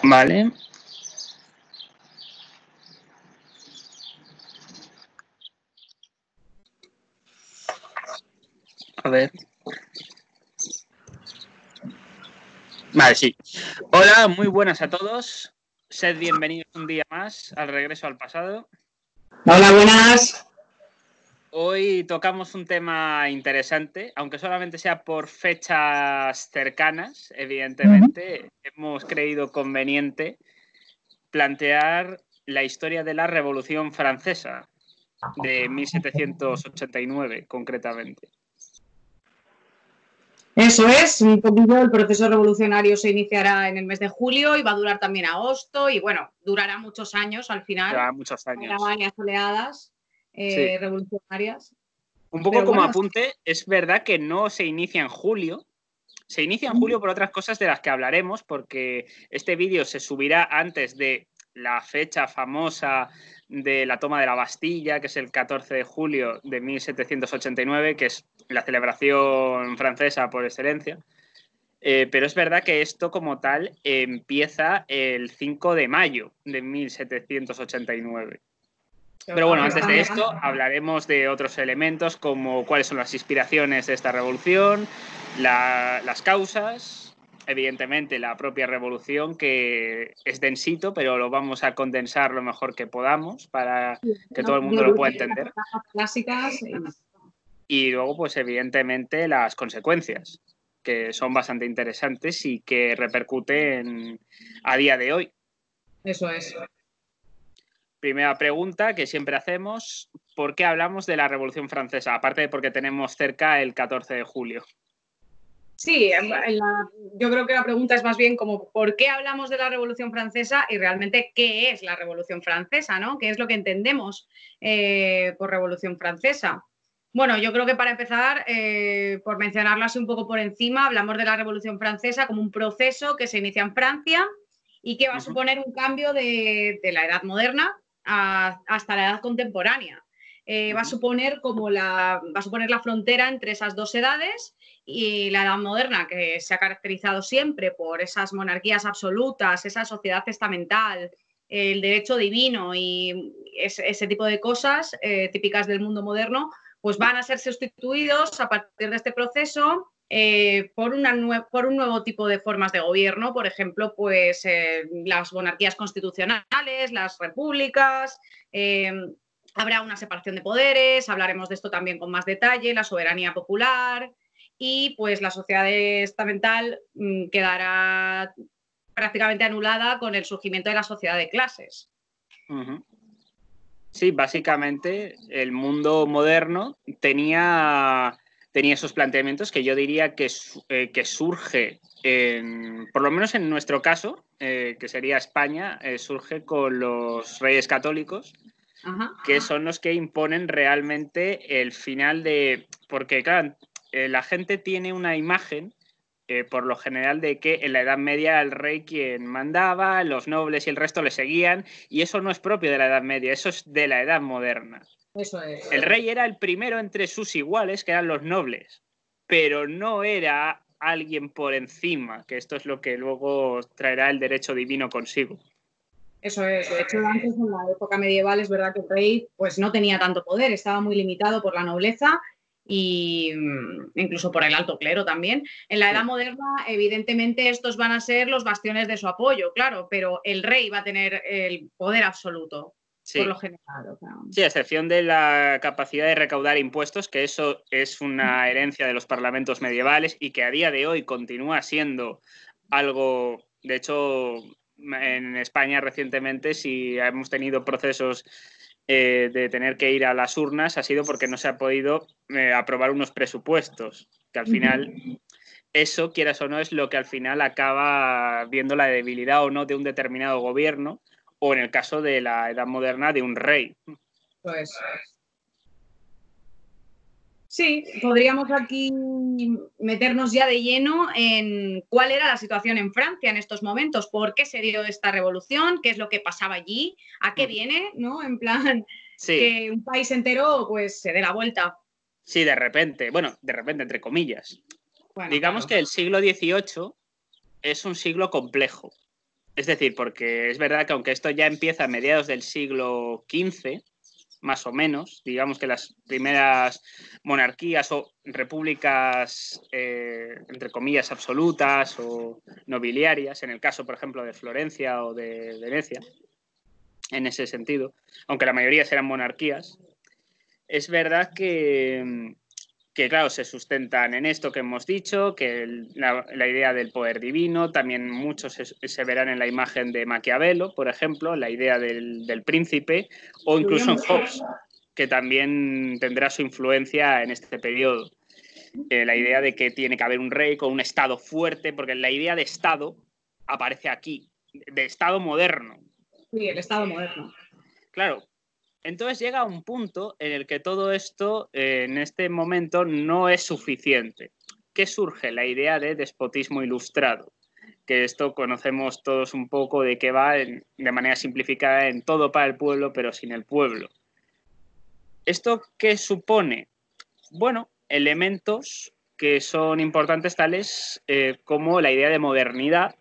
Vale. A ver. Vale, sí. Hola, muy buenas a todos. Sed bienvenidos un día más al Regreso al Pasado. Hola, buenas. Hoy tocamos un tema interesante, aunque solamente sea por fechas cercanas, evidentemente. Hemos creído conveniente plantear la historia de la Revolución Francesa, de 1789, concretamente. Eso es, un poquillo el proceso revolucionario se iniciará en el mes de julio y va a durar también agosto y bueno, durará muchos años al final. Ya muchos años. Habrá varias oleadas Sí. revolucionarias. Un poco Pero como bueno, apunte, es verdad que no se inicia en julio. Se inicia en julio por otras cosas de las que hablaremos, porque este vídeo se subirá antes de la fecha famosa de la toma de la Bastilla, que es el 14 de julio de 1789, que es la celebración francesa por excelencia. Pero es verdad que esto como tal empieza el 5 de mayo de 1789. Pero bueno, antes de esto hablaremos de otros elementos como cuáles son las inspiraciones de esta revolución, las causas, evidentemente la propia revolución, que es densito, pero lo vamos a condensar lo mejor que podamos para que todo el mundo lo pueda entender. Clásicas. Y luego, pues evidentemente, las consecuencias, que son bastante interesantes y que repercuten a día de hoy. Eso es. Primera pregunta que siempre hacemos, ¿por qué hablamos de la Revolución Francesa? Aparte de porque tenemos cerca el 14 de julio. Sí, yo creo que la pregunta es más bien como ¿por qué hablamos de la Revolución Francesa y realmente qué es la Revolución Francesa, ¿no? ¿Qué es lo que entendemos por Revolución Francesa? Bueno, yo creo que para empezar, por mencionarlo así un poco por encima, hablamos de la Revolución Francesa como un proceso que se inicia en Francia y que va a suponer un cambio de la Edad Moderna hasta la Edad Contemporánea. Va a suponer la frontera entre esas dos edades y la Edad Moderna, que se ha caracterizado siempre por esas monarquías absolutas, esa sociedad testamental, el derecho divino y ese tipo de cosas típicas del mundo moderno, pues van a ser sustituidos a partir de este proceso por un nuevo tipo de formas de gobierno, por ejemplo, pues las monarquías constitucionales, las repúblicas, habrá una separación de poderes, hablaremos de esto también con más detalle, la soberanía popular y pues la sociedad estamental quedará prácticamente anulada con el surgimiento de la sociedad de clases. Sí, básicamente el mundo moderno tenía esos planteamientos que yo diría que surge, por lo menos en nuestro caso, que sería España, surge con los Reyes Católicos, que son los que imponen realmente el final de... Porque, claro, la gente tiene una imagen, por lo general, de que en la Edad Media el rey quien mandaba, los nobles y el resto le seguían, y eso no es propio de la Edad Media, eso es de la Edad Moderna. Eso es. El rey era el primero entre sus iguales, que eran los nobles, pero no era alguien por encima, que esto es lo que luego traerá el derecho divino consigo. Eso es. De hecho, antes, en la época medieval, es verdad que el rey pues, no tenía tanto poder, estaba muy limitado por la nobleza e incluso por el alto clero también. En la Edad Moderna, evidentemente, estos van a ser los bastiones de su apoyo, claro, pero el rey va a tener el poder absoluto. Sí. Por lo general. O sea. Sí, a excepción de la capacidad de recaudar impuestos, que eso es una herencia de los parlamentos medievales y que a día de hoy continúa siendo algo, de hecho, en España recientemente, si hemos tenido procesos de tener que ir a las urnas, ha sido porque no se ha podido aprobar unos presupuestos, que al final... Eso, quieras o no, es lo que al final acaba viendo la debilidad o no de un determinado gobierno, o en el caso de la Edad Moderna, de un rey. Pues sí, podríamos aquí meternos ya de lleno en cuál era la situación en Francia en estos momentos, por qué se dio esta revolución, qué es lo que pasaba allí, a qué viene, ¿no? En plan, sí. Que un país entero pues se dé la vuelta. Sí, de repente, entre comillas. Bueno, digamos claro. Que el siglo XVIII es un siglo complejo. Es decir, porque es verdad que aunque esto ya empieza a mediados del siglo XV, más o menos, digamos que las primeras monarquías o repúblicas, entre comillas, absolutas o nobiliarias, en el caso, por ejemplo, de Florencia o de Venecia, en ese sentido, aunque la mayoría serán monarquías, es verdad que claro, se sustentan en esto que hemos dicho, que la idea del poder divino, también muchos se verán en la imagen de Maquiavelo, por ejemplo, la idea del príncipe, o incluso en Hobbes, que también tendrá su influencia en este periodo. La idea de que tiene que haber un rey con un Estado fuerte, porque la idea de Estado aparece aquí, de Estado moderno. Sí, el Estado moderno. Claro. Entonces llega un punto en el que todo esto, en este momento, no es suficiente. ¿Qué surge? La idea de despotismo ilustrado, que esto conocemos todos un poco de qué va de manera simplificada en todo para el pueblo, pero sin el pueblo. ¿Esto qué supone? Bueno, elementos que son importantes tales como la idea de modernidad,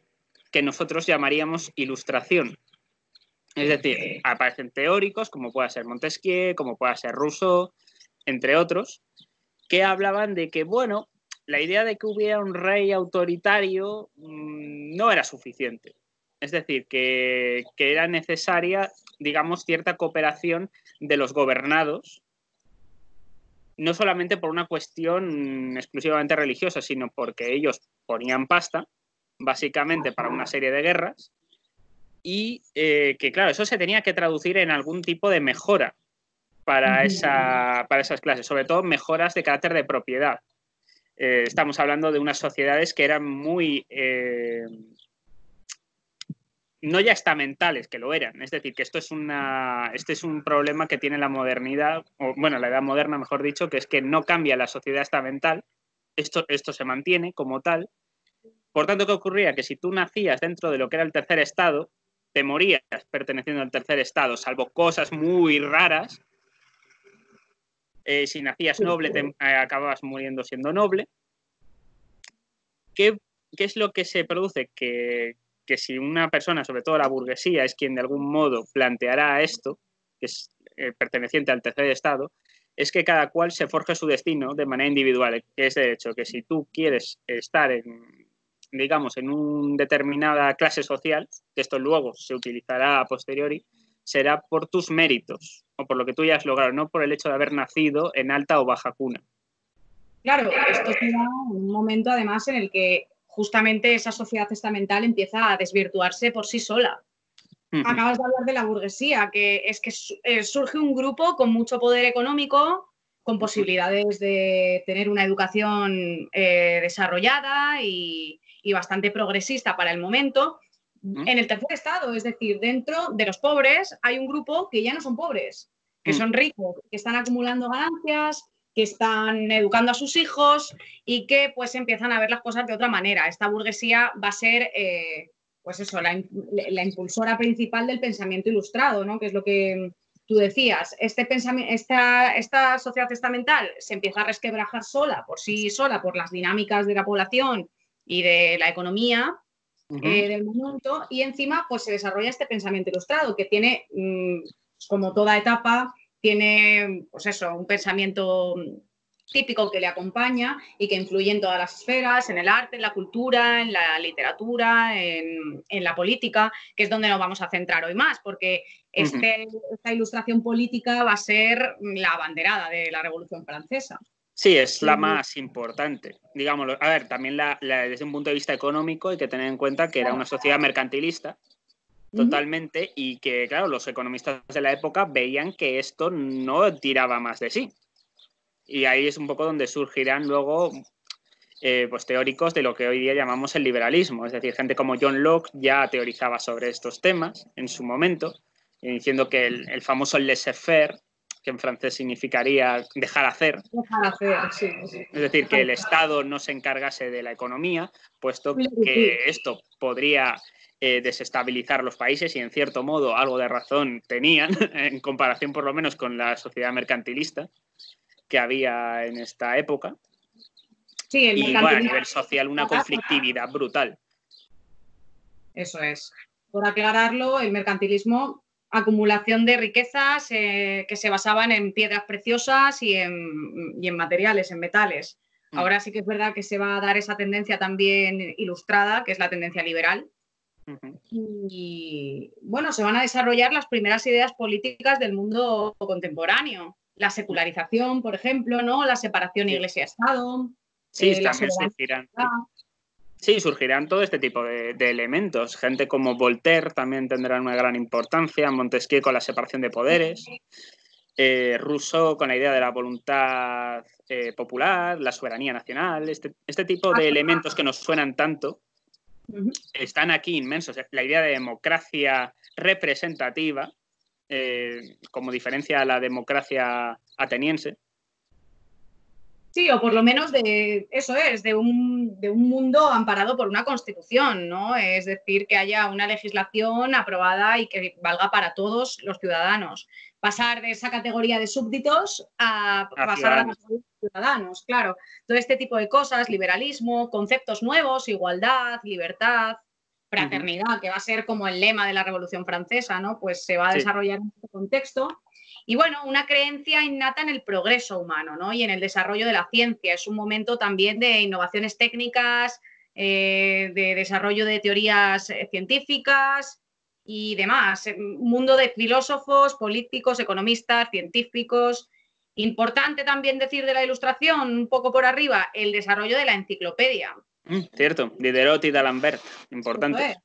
que nosotros llamaríamos ilustración. Es decir, aparecen teóricos como pueda ser Montesquieu, como pueda ser Rousseau, entre otros, que hablaban de que, bueno, la idea de que hubiera un rey autoritario no era suficiente. Es decir, que era necesaria, digamos, cierta cooperación de los gobernados, no solamente por una cuestión exclusivamente religiosa, sino porque ellos ponían pasta, básicamente para una serie de guerras, y que, claro, eso se tenía que traducir en algún tipo de mejora para esas clases, sobre todo mejoras de carácter de propiedad. Estamos hablando de unas sociedades que eran muy... no ya estamentales, que lo eran. Es decir, que este es un problema que tiene la modernidad, o bueno, la edad moderna, mejor dicho, que es que no cambia la sociedad estamental, esto se mantiene como tal. Por tanto, ¿qué ocurría? Que si tú nacías dentro de lo que era el tercer estado, te morías perteneciendo al tercer estado, salvo cosas muy raras. Si nacías noble, acababas muriendo siendo noble. ¿Qué es lo que se produce? Que si una persona, sobre todo la burguesía, es quien de algún modo planteará esto, que es perteneciente al tercer estado, es que cada cual se forje su destino de manera individual, que es de hecho que si tú quieres estar digamos, en una determinada clase social, que esto luego se utilizará a posteriori, será por tus méritos o por lo que tú ya has logrado, no por el hecho de haber nacido en alta o baja cuna. Claro, esto será un momento además en el que justamente esa sociedad estamental empieza a desvirtuarse por sí sola. Acabas de hablar de la burguesía, que es que surge un grupo con mucho poder económico, con posibilidades de tener una educación desarrollada y bastante progresista para el momento, en el tercer estado, es decir, dentro de los pobres hay un grupo que ya no son pobres, que son ricos, que están acumulando ganancias, que están educando a sus hijos y que pues empiezan a ver las cosas de otra manera. Esta burguesía va a ser... pues eso, la impulsora principal del pensamiento ilustrado, ¿no? Que es lo que tú decías. Esta sociedad estamental se empieza a resquebrajar sola, por sí sola, por las dinámicas de la población y de la economía del momento, y encima pues se desarrolla este pensamiento ilustrado que tiene, como toda etapa, tiene pues eso, un pensamiento típico que le acompaña y que influye en todas las esferas, en el arte, en la cultura, en la literatura, en la política, que es donde nos vamos a centrar hoy más, porque esta ilustración política va a ser la abanderada de la Revolución Francesa. Sí, es la más importante, digámoslo. A ver, también desde un punto de vista económico hay que tener en cuenta que era una sociedad mercantilista totalmente y que, claro, los economistas de la época veían que esto no tiraba más de sí. Y ahí es un poco donde surgirán luego pues teóricos de lo que hoy día llamamos el liberalismo. Es decir, gente como John Locke ya teorizaba sobre estos temas en su momento, diciendo que el famoso laissez-faire, que en francés significaría dejar hacer. Dejar hacer, sí. Es decir, que el Estado no se encargase de la economía, puesto que esto podría desestabilizar los países y en cierto modo algo de razón tenían, en comparación por lo menos con la sociedad mercantilista que había en esta época. Sí, y bueno, a nivel social una conflictividad brutal. Eso es. por aclararlo, el mercantilismo, acumulación de riquezas que se basaban en piedras preciosas y en materiales, en metales. Ahora sí que es verdad que se va a dar esa tendencia también ilustrada, que es la tendencia liberal. Y bueno, se van a desarrollar las primeras ideas políticas del mundo contemporáneo. La secularización, por ejemplo, ¿no? La separación iglesia-estado. Sí, también surgirán. Sí, surgirán todo este tipo de elementos. Gente como Voltaire también tendrá una gran importancia, Montesquieu con la separación de poderes, Rousseau con la idea de la voluntad popular, la soberanía nacional, este tipo de elementos que nos suenan tanto, están aquí inmensos. La idea de democracia representativa, como diferencia a la democracia ateniense. Sí, o por lo menos de un mundo amparado por una constitución, ¿no? Es decir, que haya una legislación aprobada y que valga para todos los ciudadanos. Pasar de esa categoría de súbditos a pasar a la categoría de ciudadanos, claro. Todo este tipo de cosas, liberalismo, conceptos nuevos, igualdad, libertad, fraternidad, que va a ser como el lema de la Revolución Francesa, ¿no? Pues se va a desarrollar en este contexto. Y bueno, una creencia innata en el progreso humano, ¿no? Y en el desarrollo de la ciencia. Es un momento también de innovaciones técnicas, de desarrollo de teorías científicas y demás. Un mundo de filósofos, políticos, economistas, científicos. Importante también decir de la Ilustración, un poco por arriba, el desarrollo de la enciclopedia. Cierto, Diderot y d'Alembert, importantes.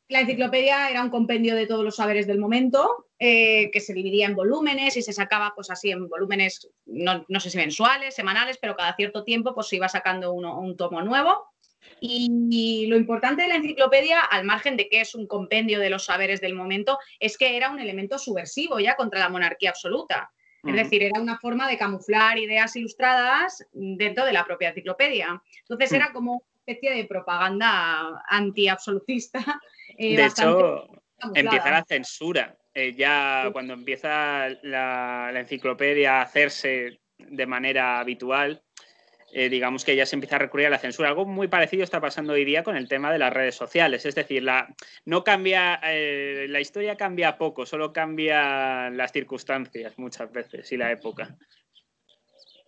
La enciclopedia era un compendio de todos los saberes del momento, que se dividía en volúmenes y se sacaba pues así en volúmenes, no sé si mensuales, semanales, pero cada cierto tiempo pues se iba sacando un tomo nuevo. Y lo importante de la enciclopedia, al margen de que es un compendio de los saberes del momento, es que era un elemento subversivo ya contra la monarquía absoluta. Es decir, era una forma de camuflar ideas ilustradas dentro de la propia enciclopedia. Entonces era como una especie de propaganda antiabsolutista. De hecho, empieza la censura. Ya Sí. cuando empieza la enciclopedia a hacerse de manera habitual, digamos que ya se empieza a recurrir a la censura. Algo muy parecido está pasando hoy día con el tema de las redes sociales. Es decir, no cambia, la historia cambia poco, solo cambian las circunstancias muchas veces y la época.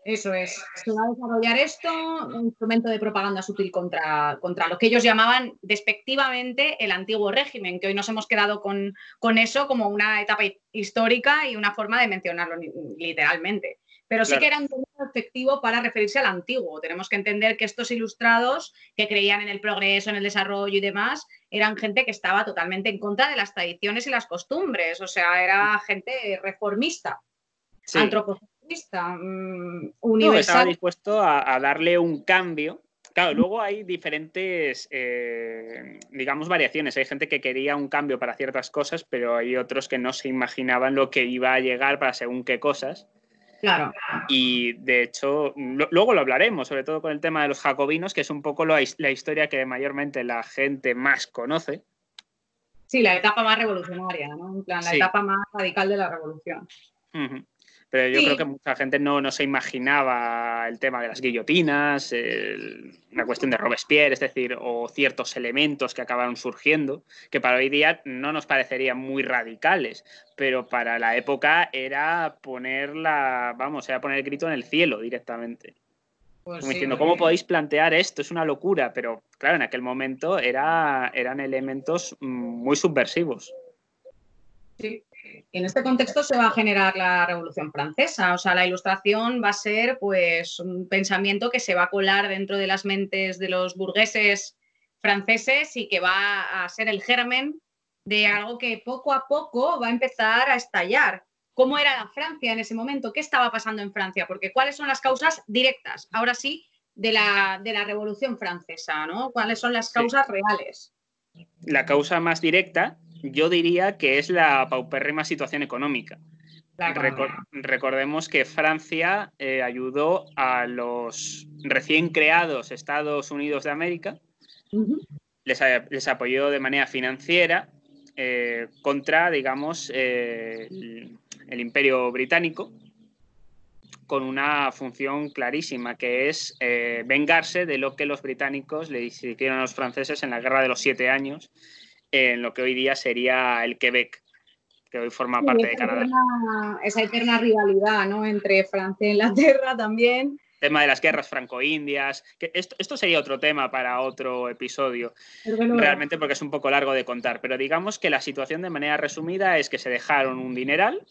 Eso es. Se va a desarrollar esto, un instrumento de propaganda sutil contra lo que ellos llamaban despectivamente el antiguo régimen, que hoy nos hemos quedado con eso como una etapa histórica y una forma de mencionarlo literalmente. Pero sí que era un término efectivo para referirse al antiguo. Tenemos que entender que estos ilustrados, que creían en el progreso, en el desarrollo y demás, eran gente que estaba totalmente en contra de las tradiciones y las costumbres. O sea, era gente reformista, antropocentristas, universal. No, estaba dispuesto a darle un cambio. Claro, luego hay diferentes, digamos, variaciones. Hay gente que quería un cambio para ciertas cosas, pero hay otros que no se imaginaban lo que iba a llegar para según qué cosas. Claro. Y de hecho, luego lo hablaremos, sobre todo con el tema de los jacobinos, que es un poco la historia que mayormente la gente más conoce. Sí, la etapa más revolucionaria, ¿no? En plan, la etapa más radical de la revolución. Pero yo creo que mucha gente no se imaginaba el tema de las guillotinas, la cuestión de Robespierre, es decir, o ciertos elementos que acabaron surgiendo, que para hoy día no nos parecerían muy radicales, pero para la época era poner el grito en el cielo directamente. Pues como diciendo, ¿cómo podéis plantear esto? Es una locura, pero claro, en aquel momento eran elementos muy subversivos. Sí. Y en este contexto se va a generar la Revolución Francesa. O sea, la Ilustración va a ser pues un pensamiento que se va a colar dentro de las mentes de los burgueses franceses y que va a ser el germen de algo que poco a poco va a empezar a estallar. ¿Cómo era la Francia en ese momento? ¿Qué estaba pasando en Francia? Porque ¿cuáles son las causas directas? Ahora sí, de la Revolución Francesa, ¿no? ¿Cuáles son las causas reales? La causa más directa, yo diría que es la paupérrima situación económica. Recordemos que Francia ayudó a los recién creados Estados Unidos de América, les apoyó de manera financiera contra, digamos, el Imperio Británico. con una función clarísima, que es vengarse de lo que los británicos le hicieron a los franceses en la Guerra de los 7 años, en lo que hoy día sería el Quebec, que hoy forma parte de Canadá. Esa eterna rivalidad, ¿no?, entre Francia e Inglaterra también. Tema de las guerras franco-indias, que esto sería otro tema para otro episodio, realmente, porque es un poco largo de contar, pero digamos que la situación de manera resumida es que se dejaron un dineral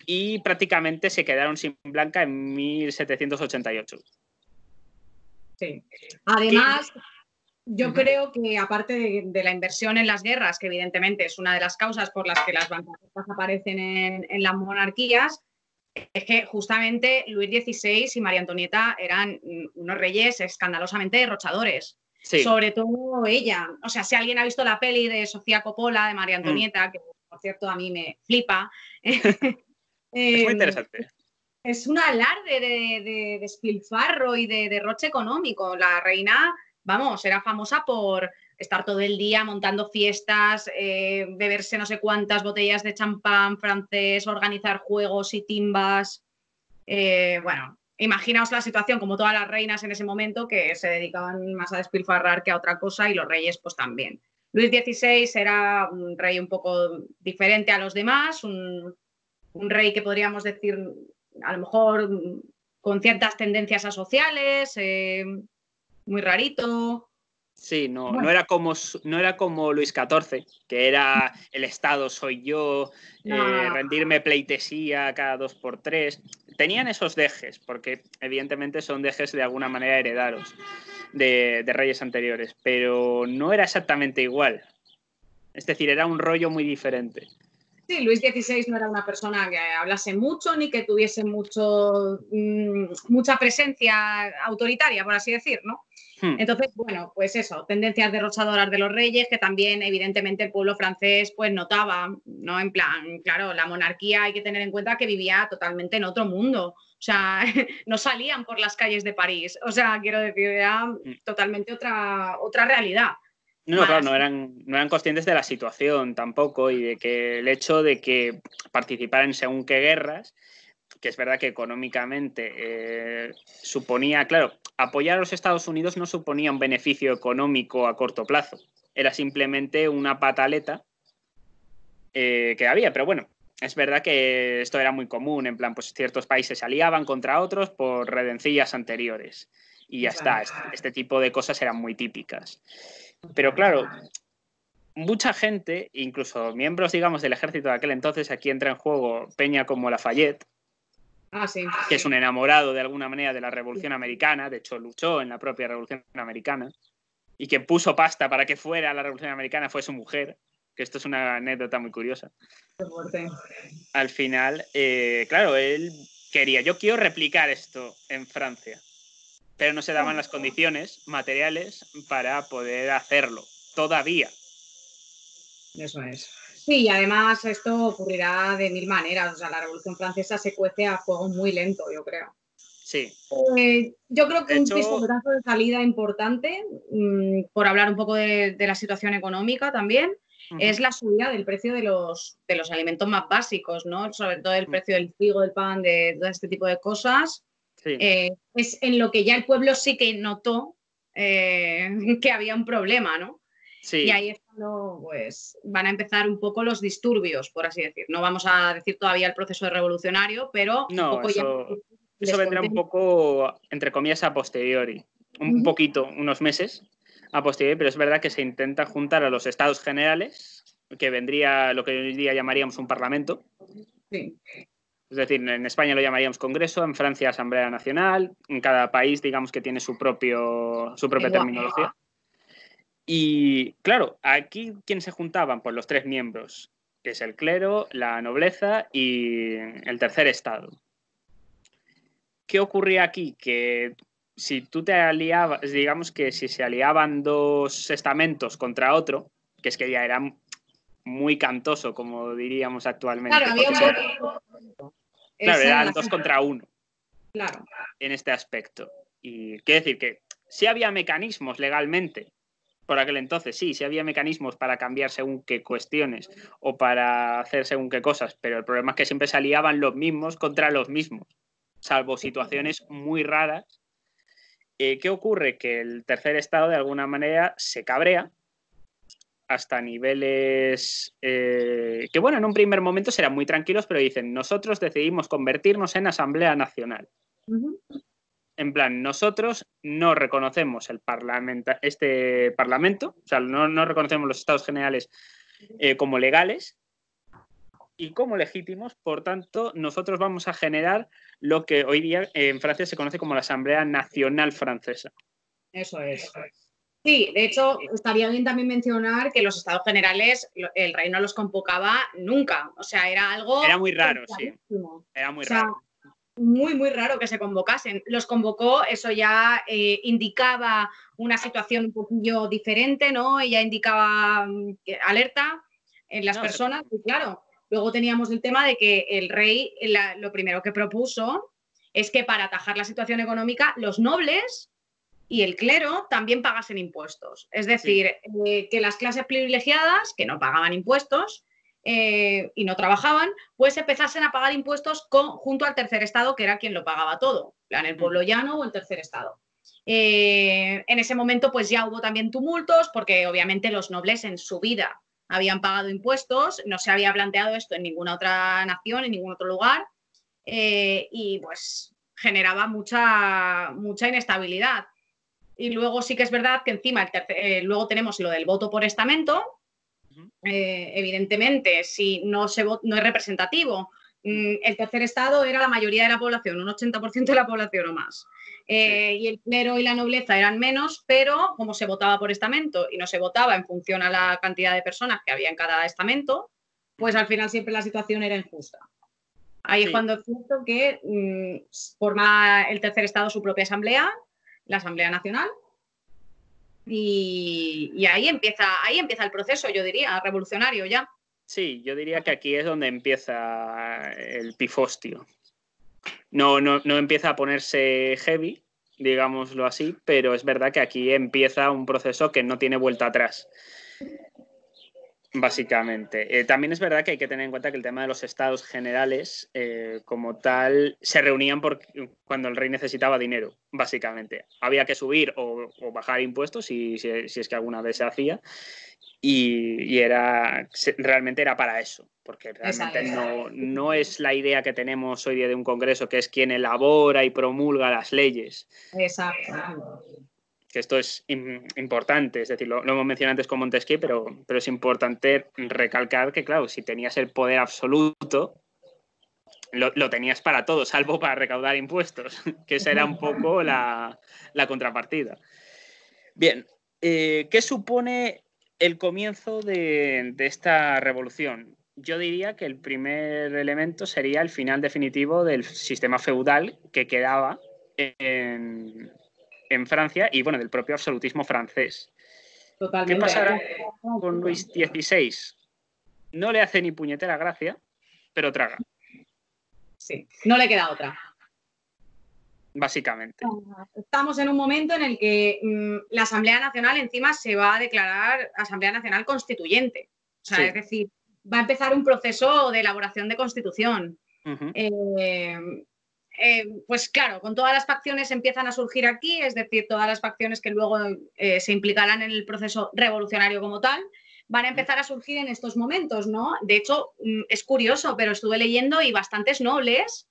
y prácticamente se quedaron sin Blanca en 1788. Sí. Además, yo creo que aparte de la inversión en las guerras, que evidentemente es una de las causas por las que las bancarrotas aparecen en las monarquías, es que justamente Luis XVI y María Antonieta eran unos reyes escandalosamente derrochadores. Sí. Sobre todo ella. O sea, si alguien ha visto la peli de Sofía Coppola, de María Antonieta, que por cierto a mí me flipa. Es muy interesante. Es un alarde de despilfarro y de derroche económico. La reina, vamos, era famosa por estar todo el día montando fiestas, beberse no sé cuántas botellas de champán francés, organizar juegos y timbas. Bueno, imaginaos la situación, como todas las reinas en ese momento, que se dedicaban más a despilfarrar que a otra cosa, y los reyes pues también. Luis XVI era un rey un poco diferente a los demás, un rey que podríamos decir a lo mejor con ciertas tendencias asociales, muy rarito. Sí, no era como Luis XIV, que era el Estado soy yo, rendirme pleitesía cada 2 por 3. Tenían esos dejes, porque evidentemente son dejes de alguna manera heredados de reyes anteriores, pero no era exactamente igual. Es decir, era un rollo muy diferente. Sí, Luis XVI no era una persona que hablase mucho ni que tuviese mucha presencia autoritaria, por así decir, ¿no? Entonces, bueno, pues eso, tendencias derrochadoras de los reyes que también, evidentemente, el pueblo francés pues notaba, ¿no? En plan, claro, la monarquía hay que tener en cuenta que vivía totalmente en otro mundo. O sea, no salían por las calles de París. O sea, quiero decir, era totalmente otra realidad. No, claro, no eran conscientes de la situación tampoco, y de que el hecho de que participaran según qué guerras, que es verdad que económicamente suponía, claro, apoyar a los Estados Unidos no suponía un beneficio económico a corto plazo, era simplemente una pataleta que había, pero bueno, es verdad que esto era muy común, en plan, pues ciertos países se aliaban contra otros por redencillas anteriores, y ya está, este tipo de cosas eran muy típicas. Pero claro, mucha gente, incluso miembros, digamos, del ejército de aquel entonces, aquí entra en juego peña como Lafayette, que es un enamorado de alguna manera de la Revolución Americana, de hecho luchó en la propia Revolución Americana, y que puso pasta para que fuera la Revolución Americana fue su mujer, que esto es una anécdota muy curiosa. Qué fuerte. Al final, claro, él quería, yo quiero replicar esto en Francia, pero no se daban las condiciones materiales para poder hacerlo, todavía. Eso es. Sí, y además esto ocurrirá de mil maneras. O sea, la Revolución Francesa se cuece a fuego muy lento, yo creo. Sí. Yo creo que un pistoletazo de salida importante, por hablar un poco de la situación económica también, es la subida del precio de los alimentos más básicos, ¿no? Sobre todo el precio del trigo, del pan, de todo este tipo de cosas. Sí. Es en lo que ya el pueblo sí que notó que había un problema, ¿no? Sí. Y ahí es cuando pues, van a empezar un poco los disturbios, por así decir. No vamos a decir todavía el proceso revolucionario, pero no, un poco eso vendrá un poco, entre comillas, a posteriori. Un poquito, unos meses a posteriori, pero es verdad que se intenta juntar a los estados generales, que vendría lo que hoy día llamaríamos un parlamento. Sí. Es decir, en España lo llamaríamos Congreso, en Francia Asamblea Nacional, en cada país, digamos que tiene su propia terminología. Y claro, aquí ¿quién se juntaban? Pues los 3 miembros, que es el clero, la nobleza y el tercer estado. ¿Qué ocurría aquí? Que si tú te aliabas, digamos que si se aliaban 2 estamentos contra otro, que es que ya era muy cantoso, como diríamos actualmente. Claro, había claro, eran 2 contra 1. Claro. En este aspecto. Y quiere decir que sí había mecanismos legalmente Por aquel entonces, sí había mecanismos para cambiar según qué cuestiones o para hacer según qué cosas, pero el problema es que siempre se aliaban los mismos contra los mismos, salvo situaciones muy raras. ¿Qué ocurre? Que el tercer estado de alguna manera se cabrea hasta niveles que, bueno, en un primer momento serán muy tranquilos, pero dicen, nosotros decidimos convertirnos en Asamblea Nacional. En plan, nosotros no reconocemos este parlamento, o sea, no reconocemos los estados generales como legales y como legítimos, por tanto, nosotros vamos a generar lo que hoy día en Francia se conoce como la Asamblea Nacional Francesa. Eso es. Sí, de hecho, estaría bien también mencionar que los estados generales, el rey no los convocaba nunca. O sea, era algo... Era muy raro, sí. Era muy raro. Muy, muy raro que se convocasen. Los convocó, eso ya indicaba una situación un poquillo diferente, ¿no? Ella indicaba alerta en las personas. Y claro, luego teníamos el tema de que el rey lo primero que propuso es que para atajar la situación económica, los nobles y el clero también pagasen impuestos. Es decir, que las clases privilegiadas, que no pagaban impuestos y no trabajaban, pues empezasen a pagar impuestos junto al tercer estado, que era quien lo pagaba todo, en el pueblo llano o el tercer estado. En ese momento pues ya hubo también tumultos, porque obviamente los nobles en su vida habían pagado impuestos, no se había planteado esto en ninguna otra nación, en ningún otro lugar, y pues generaba mucha inestabilidad. Y luego sí que es verdad que encima luego tenemos lo del voto por estamento. Evidentemente, si no es representativo, el tercer estado era la mayoría de la población, un 80% de la población o más. Y el clero y la nobleza eran menos, pero como se votaba por estamento y no se votaba en función a la cantidad de personas que había en cada estamento, pues al final siempre la situación era injusta. Ahí es cuando es cierto que forma el tercer estado su propia asamblea, la Asamblea Nacional, y ahí empieza el proceso, yo diría, revolucionario ya. Sí, yo diría que aquí es donde empieza el pifostio. No empieza a ponerse heavy, digámoslo así, pero es verdad que aquí empieza un proceso que no tiene vuelta atrás. Básicamente. También es verdad que hay que tener en cuenta que el tema de los estados generales, como tal, se reunían cuando el rey necesitaba dinero, básicamente. Había que subir o bajar impuestos, si es que alguna vez se hacía, y realmente era para eso, porque realmente no es la idea que tenemos hoy día de un congreso, que es quien elabora y promulga las leyes. Exacto. Que esto es importante, es decir, lo hemos mencionado antes con Montesquieu, pero es importante recalcar que, claro, si tenías el poder absoluto, lo tenías para todo, salvo para recaudar impuestos, que esa era un poco la contrapartida. Bien, ¿qué supone el comienzo de esta revolución? Yo diría que el primer elemento sería el final definitivo del sistema feudal que quedaba en Francia y, bueno, del propio absolutismo francés. Totalmente. ¿Qué pasará con Luis XVI? No le hace ni puñetera gracia, pero traga. Sí, no le queda otra. Básicamente. Estamos en un momento en el que la Asamblea Nacional encima se va a declarar Asamblea Nacional Constituyente. O sea, es decir, va a empezar un proceso de elaboración de constitución. Pues claro, con todas las facciones empiezan a surgir aquí, es decir, todas las facciones que luego se implicarán en el proceso revolucionario como tal, van a empezar a surgir en estos momentos, ¿no? De hecho, es curioso, pero estuve leyendo y bastantes nobles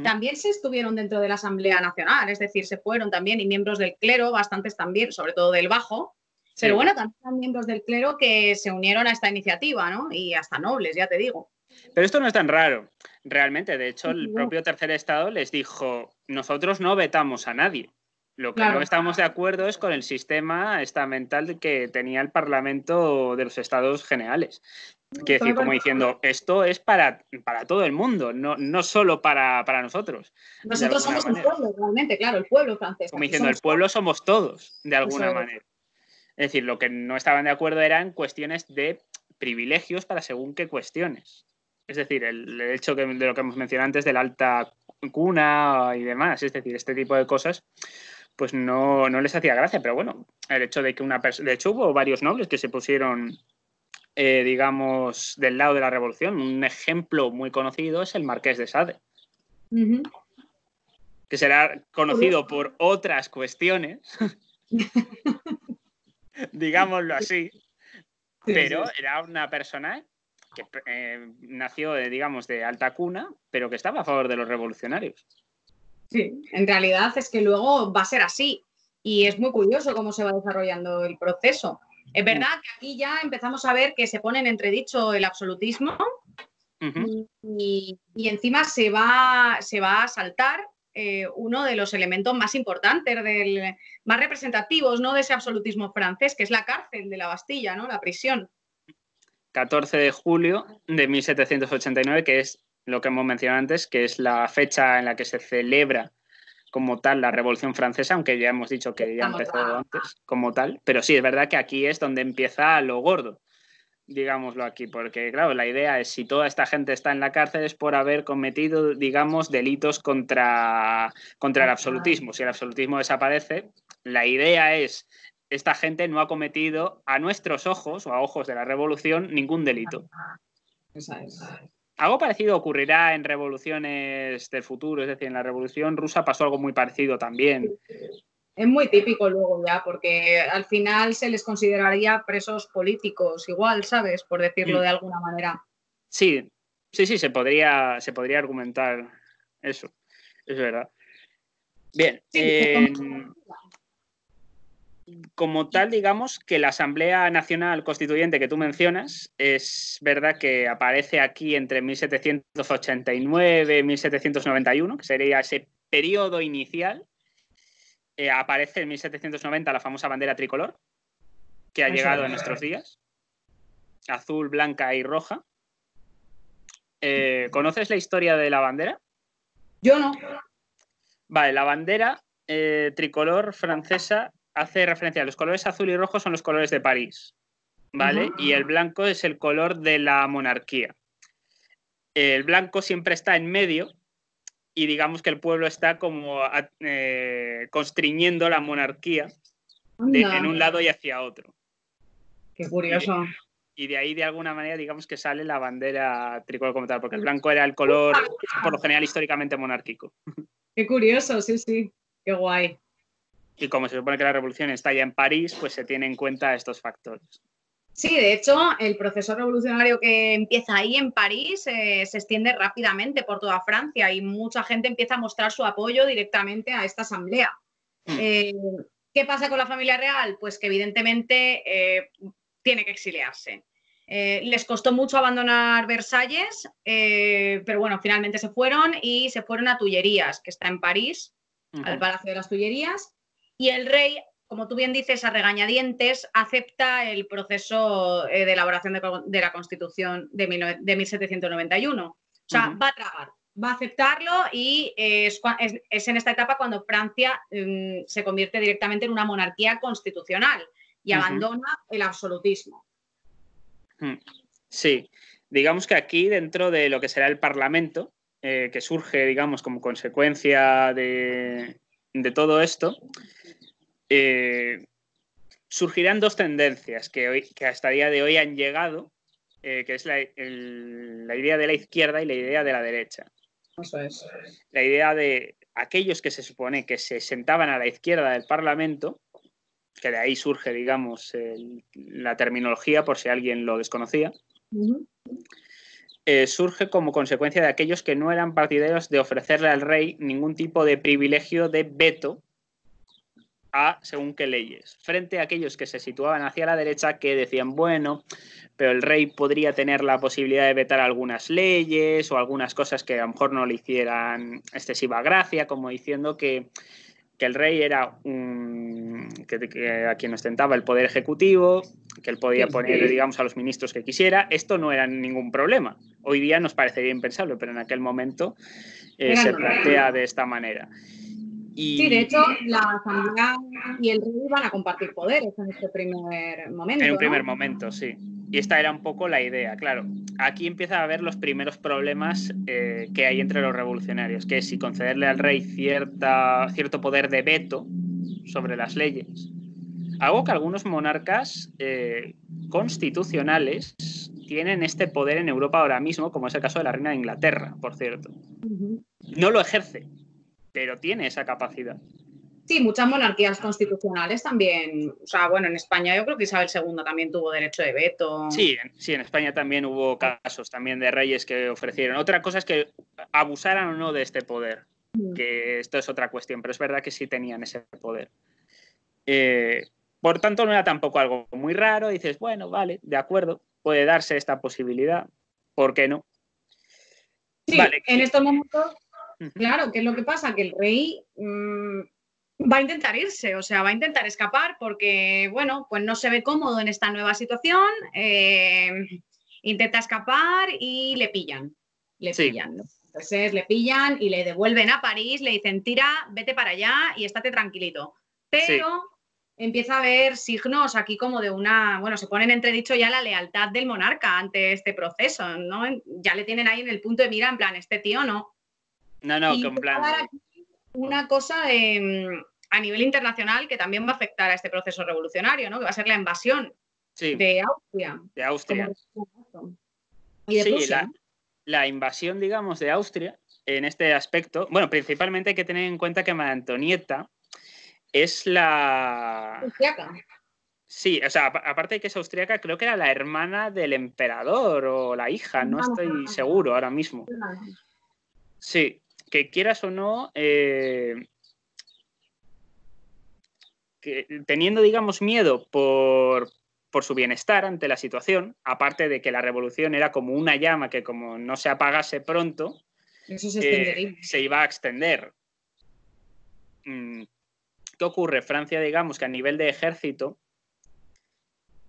también se estuvieron dentro de la Asamblea Nacional, es decir, se fueron también, y miembros del clero, bastantes también, sobre todo del bajo, pero bueno, también hay miembros del clero que se unieron a esta iniciativa, ¿no? Y hasta nobles, ya te digo. Pero esto no es tan raro, realmente. De hecho, el propio tercer estado les dijo, nosotros no vetamos a nadie. Lo que no estamos de acuerdo es con el sistema estamental que tenía el Parlamento de los Estados Generales. Quiero decir, como diciendo, esto es para todo el mundo, no solo para nosotros. Nosotros somos el pueblo, realmente, claro, el pueblo francés. Como diciendo, el pueblo somos todos, de alguna manera. Es decir, lo que no estaban de acuerdo eran cuestiones de privilegios para según qué cuestiones. Es decir, el hecho de lo que hemos mencionado antes de la alta cuna y demás. Es decir, este tipo de cosas, pues no les hacía gracia. Pero bueno, el hecho de que de hecho hubo varios nobles que se pusieron, digamos, del lado de la revolución. Un ejemplo muy conocido es el Marqués de Sade, que será conocido por otras cuestiones, digámoslo así, pero era una persona que nació, digamos, de alta cuna, pero que estaba a favor de los revolucionarios. Sí, en realidad es que luego va a ser así y es muy curioso cómo se va desarrollando el proceso. Es verdad que aquí ya empezamos a ver que se pone en entredicho el absolutismo y encima se va a saltar uno de los elementos más importantes, más representativos, ¿no?, de ese absolutismo francés, que es la cárcel de la Bastilla, ¿no?, la prisión. 14 de julio de 1789, que es lo que hemos mencionado antes, que es la fecha en la que se celebra como tal la Revolución Francesa, aunque ya hemos dicho que ya empezó antes como tal, pero sí, es verdad que aquí es donde empieza lo gordo, digámoslo aquí, porque claro, la idea es, si toda esta gente está en la cárcel es por haber cometido, digamos, delitos contra el absolutismo. Si el absolutismo desaparece, la idea es, esta gente no ha cometido, a nuestros ojos o a ojos de la revolución, ningún delito. Esa es. Algo parecido ocurrirá en revoluciones del futuro, es decir, en la Revolución Rusa pasó algo muy parecido también. Es muy típico luego ya, porque al final se les consideraría presos políticos igual, ¿sabes? Por decirlo de alguna manera. Sí, se podría argumentar eso, es verdad. Bien, como tal, digamos que la Asamblea Nacional Constituyente que tú mencionas, es verdad que aparece aquí entre 1789 y 1791, que sería ese periodo inicial. Aparece en 1790 la famosa bandera tricolor, que ha llegado en nuestros días, azul, blanca y roja. ¿Conoces la historia de la bandera? Yo no. Vale, la bandera tricolor francesa hace referencia a los colores azul y rojo, son los colores de París, ¿vale? Y el blanco es el color de la monarquía. El blanco siempre está en medio y digamos que el pueblo está como constriñendo la monarquía en un lado y hacia otro. Qué curioso. Y de ahí, de alguna manera, digamos que sale la bandera tricolor como tal, porque el blanco era el color, por lo general, históricamente monárquico. Qué curioso, sí, sí. Qué guay. Y como se supone que la revolución está ya en París, pues se tiene en cuenta estos factores. Sí, de hecho, el proceso revolucionario que empieza ahí en París se extiende rápidamente por toda Francia y mucha gente empieza a mostrar su apoyo directamente a esta asamblea. ¿Qué pasa con la familia real? Pues que evidentemente tiene que exiliarse. Les costó mucho abandonar Versalles, pero bueno, finalmente se fueron y se fueron a Tullerías, que está en París, al Palacio de las Tullerías, y el rey, como tú bien dices, a regañadientes, acepta el proceso de elaboración de la Constitución de 1791. O sea, va a tragar, va a aceptarlo y es en esta etapa cuando Francia se convierte directamente en una monarquía constitucional y abandona el absolutismo. Sí, digamos que aquí, dentro de lo que será el Parlamento, que surge, digamos, como consecuencia de todo esto, surgirán dos tendencias que hasta el día de hoy han llegado, que es la idea de la izquierda y la idea de la derecha. Eso es. La idea de aquellos que se supone que se sentaban a la izquierda del Parlamento, que de ahí surge, digamos, la terminología, por si alguien lo desconocía, surge como consecuencia de aquellos que no eran partidarios de ofrecerle al rey ningún tipo de privilegio de veto a según qué leyes, frente a aquellos que se situaban hacia la derecha, que decían, bueno, pero el rey podría tener la posibilidad de vetar algunas leyes o algunas cosas que a lo mejor no le hicieran excesiva gracia, como diciendo que el rey era que a quien ostentaba el poder ejecutivo, que él podía poner, digamos, a los ministros que quisiera. Esto no era ningún problema. Hoy día nos parecería impensable, pero en aquel momento se plantea de esta manera. Sí, de hecho, la Asamblea y el rey van a compartir poderes en este primer momento. En un primer momento, sí. Y esta era un poco la idea, claro. Aquí empieza a haber los primeros problemas que hay entre los revolucionarios, que es si concederle al rey cierto poder de veto sobre las leyes. Algo que algunos monarcas constitucionales tienen este poder en Europa ahora mismo, como es el caso de la reina de Inglaterra, por cierto. No lo ejerce, pero tiene esa capacidad. Sí, muchas monarquías constitucionales también. O sea, bueno, en España yo creo que Isabel II también tuvo derecho de veto. Sí, en España también hubo casos también de reyes que ofrecieron. Otra cosa es que abusaran o no de este poder, que esto es otra cuestión, pero es verdad que sí tenían ese poder. Por tanto, no era tampoco algo muy raro. Dices, bueno, vale, de acuerdo, puede darse esta posibilidad. ¿Por qué no? Sí, vale. En estos momentos, claro, ¿qué es lo que pasa? Que el rey va a intentar irse, o sea, va a intentar escapar porque, bueno, pues no se ve cómodo en esta nueva situación, intenta escapar y le pillan. ¿No? Entonces le pillan y le devuelven a París, le dicen, tira, vete para allá y estate tranquilito. Pero empieza a haber signos aquí como de una, bueno, se pone en entredicho ya la lealtad del monarca ante este proceso, ¿no? Ya le tienen ahí en el punto de mira, en plan, este tío no. No, y en plan... Una cosa a nivel internacional que también va a afectar a este proceso revolucionario, ¿no? Que va a ser la invasión de Austria. De Austria. Y de Prusia. La invasión, digamos, de Austria en este aspecto, bueno, principalmente hay que tener en cuenta que María Antonieta es la... Austriaca. Sí, o sea, aparte de que es austríaca, creo que era la hermana del emperador o la hija, no estoy seguro ahora mismo. Sí, que quieras o no, que, teniendo, digamos, miedo por su bienestar ante la situación, aparte de que la revolución era como una llama que como no se apagase pronto, se iba a extender. ¿Qué ocurre? Francia, digamos, que a nivel de ejército,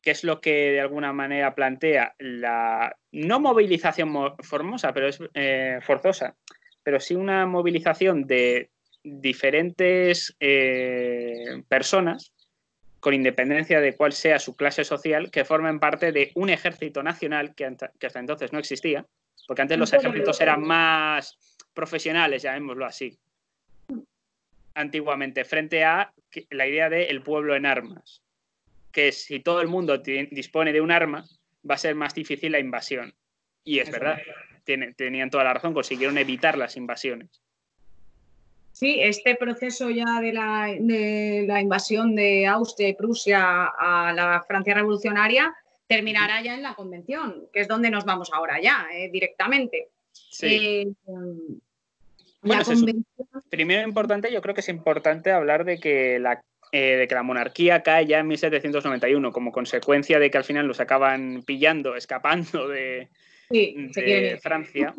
que es lo que de alguna manera plantea la no movilización forzosa, pero sí una movilización de diferentes personas, con independencia de cuál sea su clase social, que formen parte de un ejército nacional que hasta entonces no existía, porque antes los ejércitos eran más profesionales, llamémoslo así, antiguamente, frente a la idea del pueblo en armas, que si todo el mundo dispone de un arma, va a ser más difícil la invasión. Y es verdad, tenían toda la razón, consiguieron evitar las invasiones. Sí, este proceso ya de la invasión de Austria y Prusia a la Francia revolucionaria terminará ya en la Convención, que es donde nos vamos ahora ya, directamente. Sí. Bueno, primero importante, yo creo que es importante hablar de que la monarquía cae ya en 1791 como consecuencia de que al final los acaban pillando, escapando de Francia.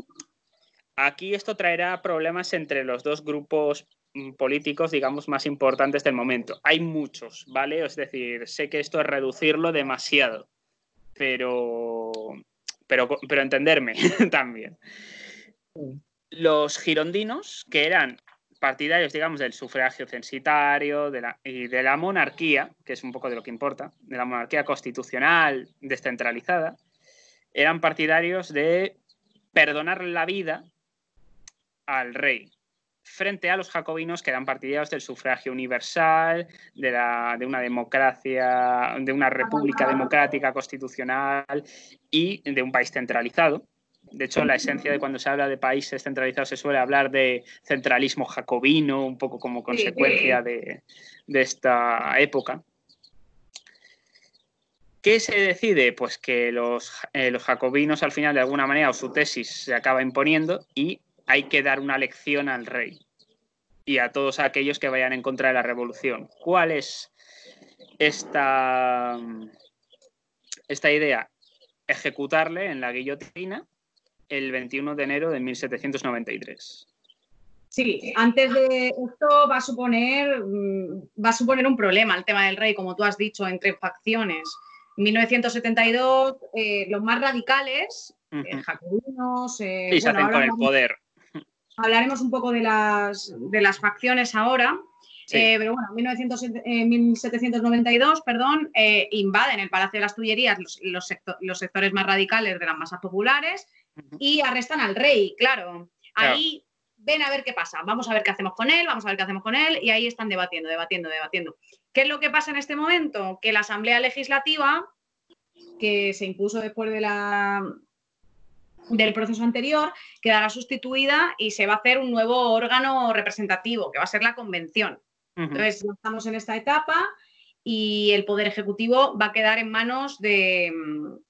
Aquí esto traerá problemas entre los dos grupos políticos, digamos, más importantes del momento. Hay muchos, ¿vale? Es decir, sé que esto es reducirlo demasiado, pero entenderme también. Los girondinos, que eran partidarios, digamos, del sufragio censitario y de la monarquía, que es un poco de lo que importa, de la monarquía constitucional descentralizada, eran partidarios de perdonar la vida al rey, frente a los jacobinos, que eran partidarios del sufragio universal, de una democracia, de una república democrática constitucional y de un país centralizado. De hecho, la esencia de cuando se habla de países centralizados se suele hablar de centralismo jacobino, un poco como consecuencia de esta época. ¿Qué se decide? Pues que los jacobinos, al final, de alguna manera, o su tesis se acaba imponiendo y hay que dar una lección al rey y a todos aquellos que vayan en contra de la revolución. ¿Cuál es esta idea? Ejecutarle en la guillotina el 21 de enero de 1793. Sí, antes de esto va a suponer un problema el tema del rey, como tú has dicho, entre facciones. En 1972, los más radicales, jacobinos... sí, se hacen con el poder. Hablaremos un poco de las facciones ahora, sí. Pero bueno, en 1792, invaden el Palacio de las Tullerías los sectores más radicales de las masas populares y arrestan al rey, claro. Ahí ven a ver qué pasa, vamos a ver qué hacemos con él, y ahí están debatiendo. ¿Qué es lo que pasa en este momento? Que la Asamblea Legislativa, que se impuso después del proceso anterior, quedará sustituida y se va a hacer un nuevo órgano representativo, que va a ser la Convención. Entonces, ya estamos en esta etapa y el Poder Ejecutivo va a quedar en manos del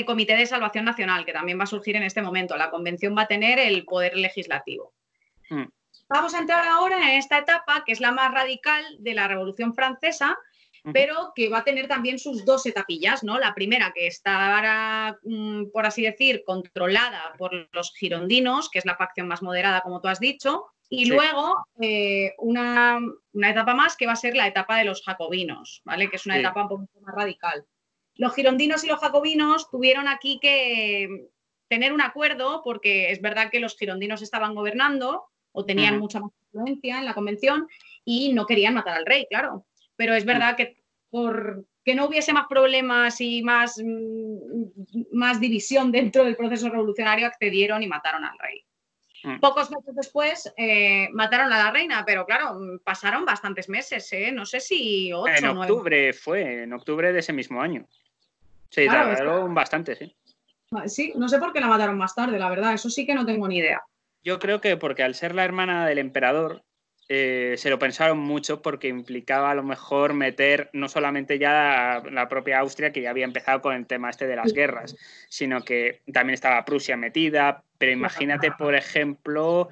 Comité de Salvación Nacional, que también va a surgir en este momento. La Convención va a tener el Poder Legislativo. Vamos a entrar ahora en esta etapa, que es la más radical de la Revolución Francesa, pero que va a tener también sus dos etapillas, ¿no? La primera, que estará, por así decir, controlada por los girondinos, que es la facción más moderada, como tú has dicho, y luego una etapa más, que va a ser la etapa de los jacobinos, ¿vale? Que es una etapa un poco más radical. Los girondinos y los jacobinos tuvieron aquí que tener un acuerdo, porque es verdad que los girondinos estaban gobernando o tenían mucha más influencia en la convención y no querían matar al rey, claro. Pero es verdad que por que no hubiese más problemas y más división dentro del proceso revolucionario, accedieron y mataron al rey. Pocos meses después mataron a la reina, pero claro, pasaron bastantes meses, no sé si 8 o 9. En octubre de ese mismo año. Sí, claro, tardaron bastante, sí. Sí, no sé por qué la mataron más tarde, la verdad, eso sí que no tengo ni idea. Yo creo que porque al ser la hermana del emperador, se lo pensaron mucho porque implicaba a lo mejor meter no solamente ya la propia Austria, que ya había empezado con el tema este de las guerras, sino que también estaba Prusia metida, pero imagínate, por ejemplo,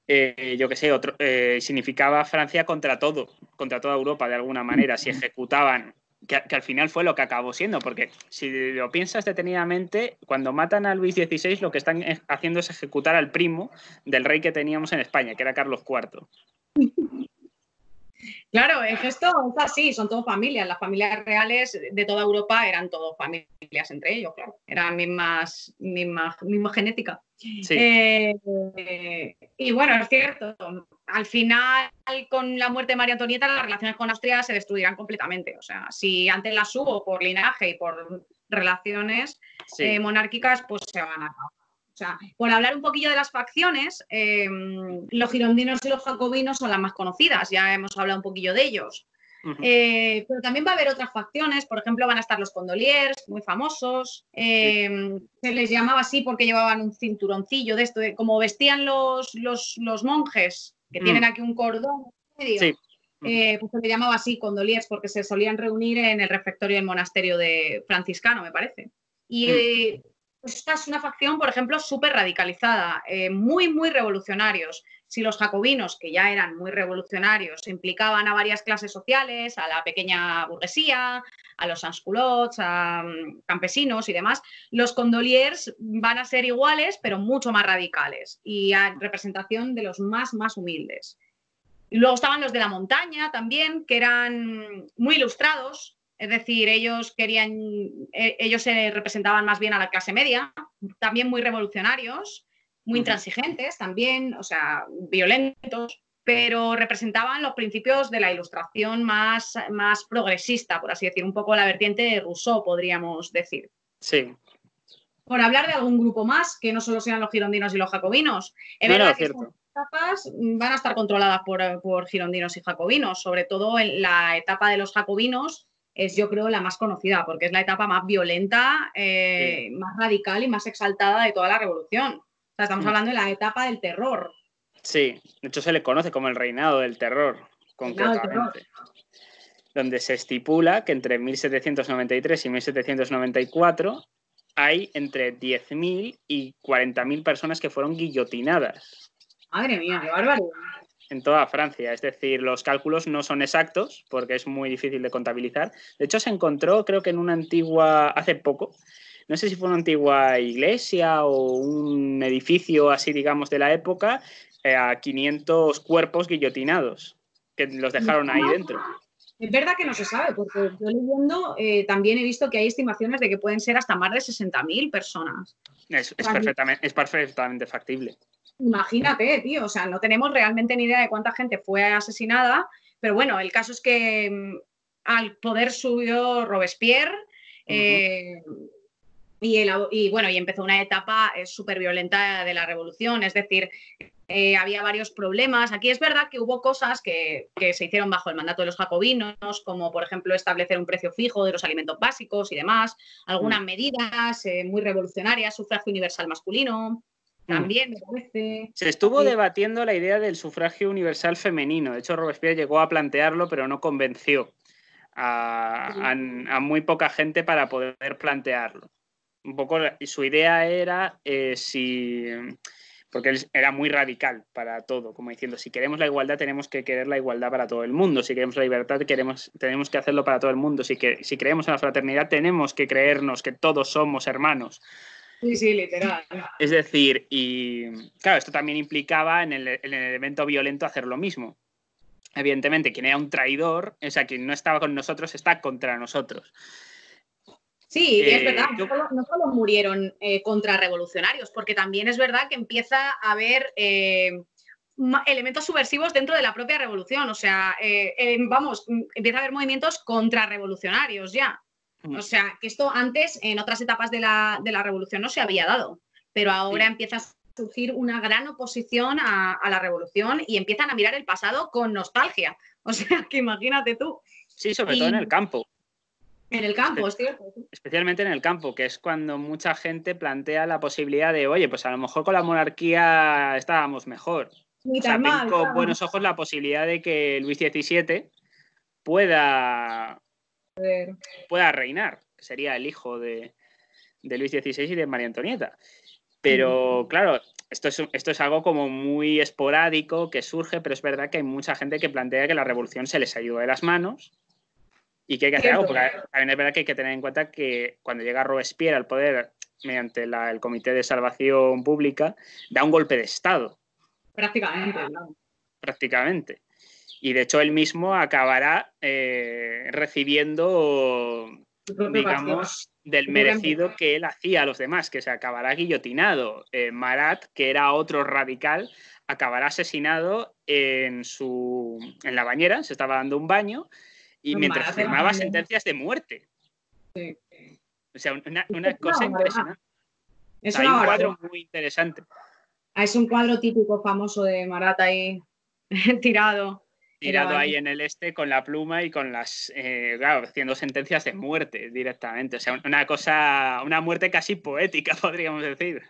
yo qué sé, significaba Francia contra todo, contra toda Europa de alguna manera, si ejecutaban, que al final fue lo que acabó siendo, porque si lo piensas detenidamente, cuando matan a Luis XVI lo que están haciendo es ejecutar al primo del rey que teníamos en España, que era Carlos IV. Claro, es que esto es así, son todas familias. Las familias reales de toda Europa eran todas familias entre ellos, claro. Eran misma genética. Sí. Y bueno, es cierto, al final, con la muerte de María Antonieta, las relaciones con Austria se destruirán completamente. O sea, si antes las hubo por linaje y por relaciones monárquicas, pues se van a acabar. O sea, por hablar un poquillo de las facciones, los girondinos y los jacobinos son las más conocidas, ya hemos hablado un poquillo de ellos. Pero también va a haber otras facciones, por ejemplo, van a estar los condoliers, muy famosos. Se les llamaba así porque llevaban un cinturoncillo de esto, como vestían los monjes, que tienen aquí un cordón en medio. Pues se les llamaba así, condoliers, porque se solían reunir en el refectorio del monasterio franciscano, me parece. Y esta es una facción, por ejemplo, súper radicalizada, muy, muy revolucionarios. Si los jacobinos, que ya eran muy revolucionarios, implicaban a varias clases sociales, a la pequeña burguesía, a los sansculots, a campesinos y demás, los condoliers van a ser iguales, pero mucho más radicales y a representación de los más humildes. Y luego estaban los de la montaña también, que eran muy ilustrados. Es decir, ellos se representaban más bien a la clase media, también muy revolucionarios, muy intransigentes también, o sea, violentos, pero representaban los principios de la Ilustración más progresista, por así decir, un poco la vertiente de Rousseau, podríamos decir. Sí. Por hablar de algún grupo más, que no solo sean los girondinos y los jacobinos. Es verdad que estas etapas van a estar controladas por girondinos y jacobinos, sobre todo en la etapa de los jacobinos, es yo creo la más conocida, porque es la etapa más violenta, más radical y más exaltada de toda la revolución. O sea, estamos hablando de la etapa del terror. Sí, de hecho se le conoce como el reinado del terror, concretamente. Donde se estipula que entre 1793 y 1794 hay entre 10.000 y 40.000 personas que fueron guillotinadas. Madre mía, qué barbaridad. En toda Francia, es decir, los cálculos no son exactos porque es muy difícil de contabilizar. De hecho, se encontró, creo que en una antigua, hace poco, no sé si fue una antigua iglesia o un edificio así, digamos, de la época, a 500 cuerpos guillotinados, que los dejaron ahí dentro. Es verdad que no se sabe, porque yo leyendo también he visto que hay estimaciones de que pueden ser hasta más de 60.000 personas. Es perfectamente factible. Imagínate, tío, o sea, no tenemos realmente ni idea de cuánta gente fue asesinada, pero bueno, el caso es que al poder subió Robespierre, Y bueno, y empezó una etapa súper violenta de la revolución, es decir, había varios problemas. Aquí es verdad que hubo cosas que se hicieron bajo el mandato de los jacobinos, como por ejemplo establecer un precio fijo de los alimentos básicos y demás, algunas medidas muy revolucionarias, sufragio universal masculino, también me parece. Se estuvo debatiendo la idea del sufragio universal femenino. De hecho, Robespierre llegó a plantearlo, pero no convenció a muy poca gente para poder plantearlo. Un poco su idea era porque él era muy radical para todo, como diciendo, si queremos la igualdad tenemos que querer la igualdad para todo el mundo, si queremos la libertad tenemos que hacerlo para todo el mundo, si creemos en la fraternidad tenemos que creernos que todos somos hermanos. Sí, sí, literal. Es decir, y claro, esto también implicaba en el elemento violento hacer lo mismo. Evidentemente, quien era un traidor, o sea, quien no estaba con nosotros, está contra nosotros. Sí, es verdad, no solo murieron contrarrevolucionarios, porque también es verdad que empieza a haber elementos subversivos dentro de la propia revolución. O sea, empieza a haber movimientos contrarrevolucionarios ya. O sea, que esto antes, en otras etapas de la revolución, no se había dado, pero ahora empieza a surgir una gran oposición a la revolución y empiezan a mirar el pasado con nostalgia. O sea, que imagínate tú. Sí, sobre todo en el campo. En el campo, es cierto. Especialmente en el campo, que es cuando mucha gente plantea la posibilidad de, oye, pues a lo mejor con la monarquía estábamos mejor. Ni tan mal, ven con buenos ojos la posibilidad de que Luis XVII pueda reinar, que sería el hijo de Luis XVI y de María Antonieta. Pero claro, esto es algo como muy esporádico que surge, pero es verdad que hay mucha gente que plantea que la revolución se les ha ido de las manos y que hay que hacer algo, porque también es verdad que hay que tener en cuenta que cuando llega Robespierre al poder mediante el Comité de Salvación Pública, da un golpe de Estado. Prácticamente, ¿no? Prácticamente. Y de hecho él mismo acabará recibiendo, digamos, del merecido que él hacía a los demás, que se acabará guillotinado. Marat, que era otro radical, acabará asesinado en la bañera, se estaba dando un baño, y mientras firmaba sentencias de muerte. Sí. O sea, una cosa impresionante. Es hay un cuadro muy interesante. Es un cuadro típico famoso de Marat ahí tirado ahí en el con la pluma y con las, claro, haciendo sentencias de muerte directamente. O sea, una muerte casi poética, podríamos decir.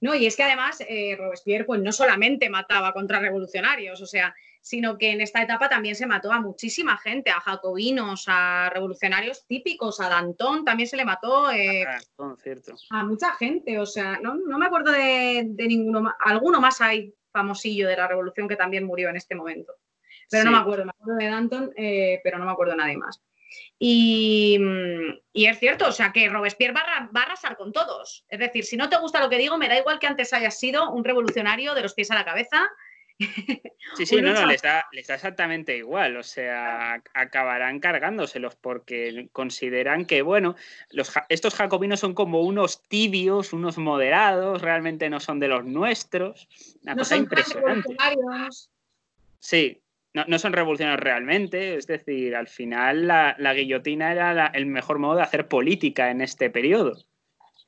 No, y es que además Robespierre pues no solamente mataba contrarrevolucionarios, o sea, sino que en esta etapa también se mató a muchísima gente, a jacobinos, a revolucionarios típicos, a Danton también se le mató, cierto. A mucha gente, o sea, no me acuerdo de ninguno más, alguno más hay famosillo de la revolución que también murió en este momento, pero sí. Me acuerdo de Danton, pero no me acuerdo de nadie más. Y es cierto, o sea, que Robespierre va a arrasar con todos. Es decir, si no te gusta lo que digo, me da igual que antes hayas sido un revolucionario de los pies a la cabeza. Sí, no, les da exactamente igual. O sea, acabarán cargándoselos porque consideran que, bueno, estos jacobinos son como unos tibios, unos moderados, realmente no son de los nuestros. Una cosa impresionante. Sí. No son revolucionarios realmente, es decir, al final la guillotina era el mejor modo de hacer política en este periodo.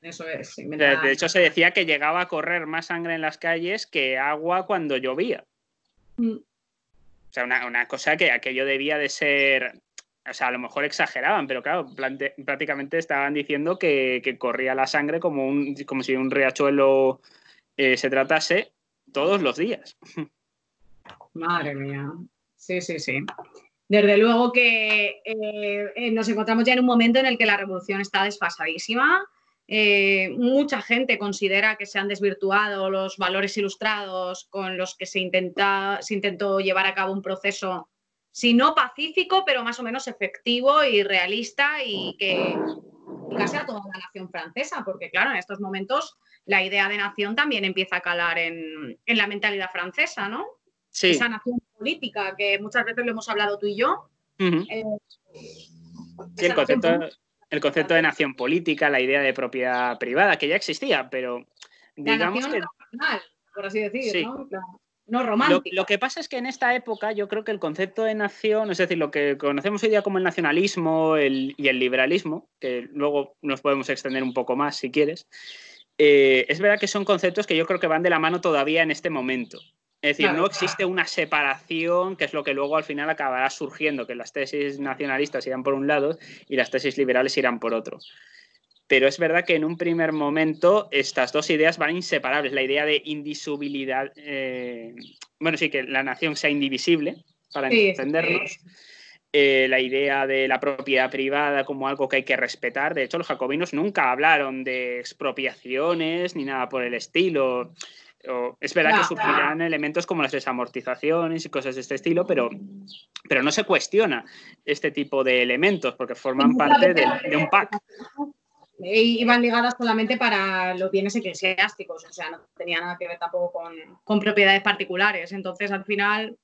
Eso es. De hecho, se decía que llegaba a correr más sangre en las calles que agua cuando llovía. O sea, una cosa que aquello debía de ser... O sea, a lo mejor exageraban, pero claro, prácticamente estaban diciendo que corría la sangre como si un riachuelo se tratase todos los días. Madre mía. Sí. Desde luego que nos encontramos ya en un momento en el que la revolución está desfasadísima. Mucha gente considera que se han desvirtuado los valores ilustrados con los que se intentó llevar a cabo un proceso, si no pacífico, pero más o menos efectivo y realista y que casi a toda la nación francesa, porque claro, en estos momentos la idea de nación también empieza a calar en la mentalidad francesa, ¿no? Sí. Esa nación política que muchas veces lo hemos hablado tú y yo. Sí, el concepto de nación política, la idea de propiedad privada, que ya existía, pero digamos la nación nacional, por así decir, sí. ¿no? Claro. no romántica. Lo que pasa es que en esta época yo creo que el concepto de nación, es decir, lo que conocemos hoy día como el nacionalismo y el liberalismo, que luego nos podemos extender un poco más si quieres, es verdad que son conceptos que yo creo que van de la mano todavía en este momento. Es decir, Claro. no existe una separación, que es lo que luego al final acabará surgiendo, que las tesis nacionalistas irán por un lado y las tesis liberales irán por otro. Pero es verdad que en un primer momento estas dos ideas van inseparables. La idea de indisubilidad, bueno, sí, que la nación sea indivisible, para entendernos. La idea de la propiedad privada como algo que hay que respetar. De hecho, los jacobinos nunca hablaron de expropiaciones ni nada por el estilo. Es verdad que surgirán elementos como las desamortizaciones y cosas de este estilo, pero no se cuestiona este tipo de elementos porque forman parte de un pack. Iban ligadas solamente para los bienes eclesiásticos, o sea, no tenía nada que ver tampoco con propiedades particulares. Entonces, al final...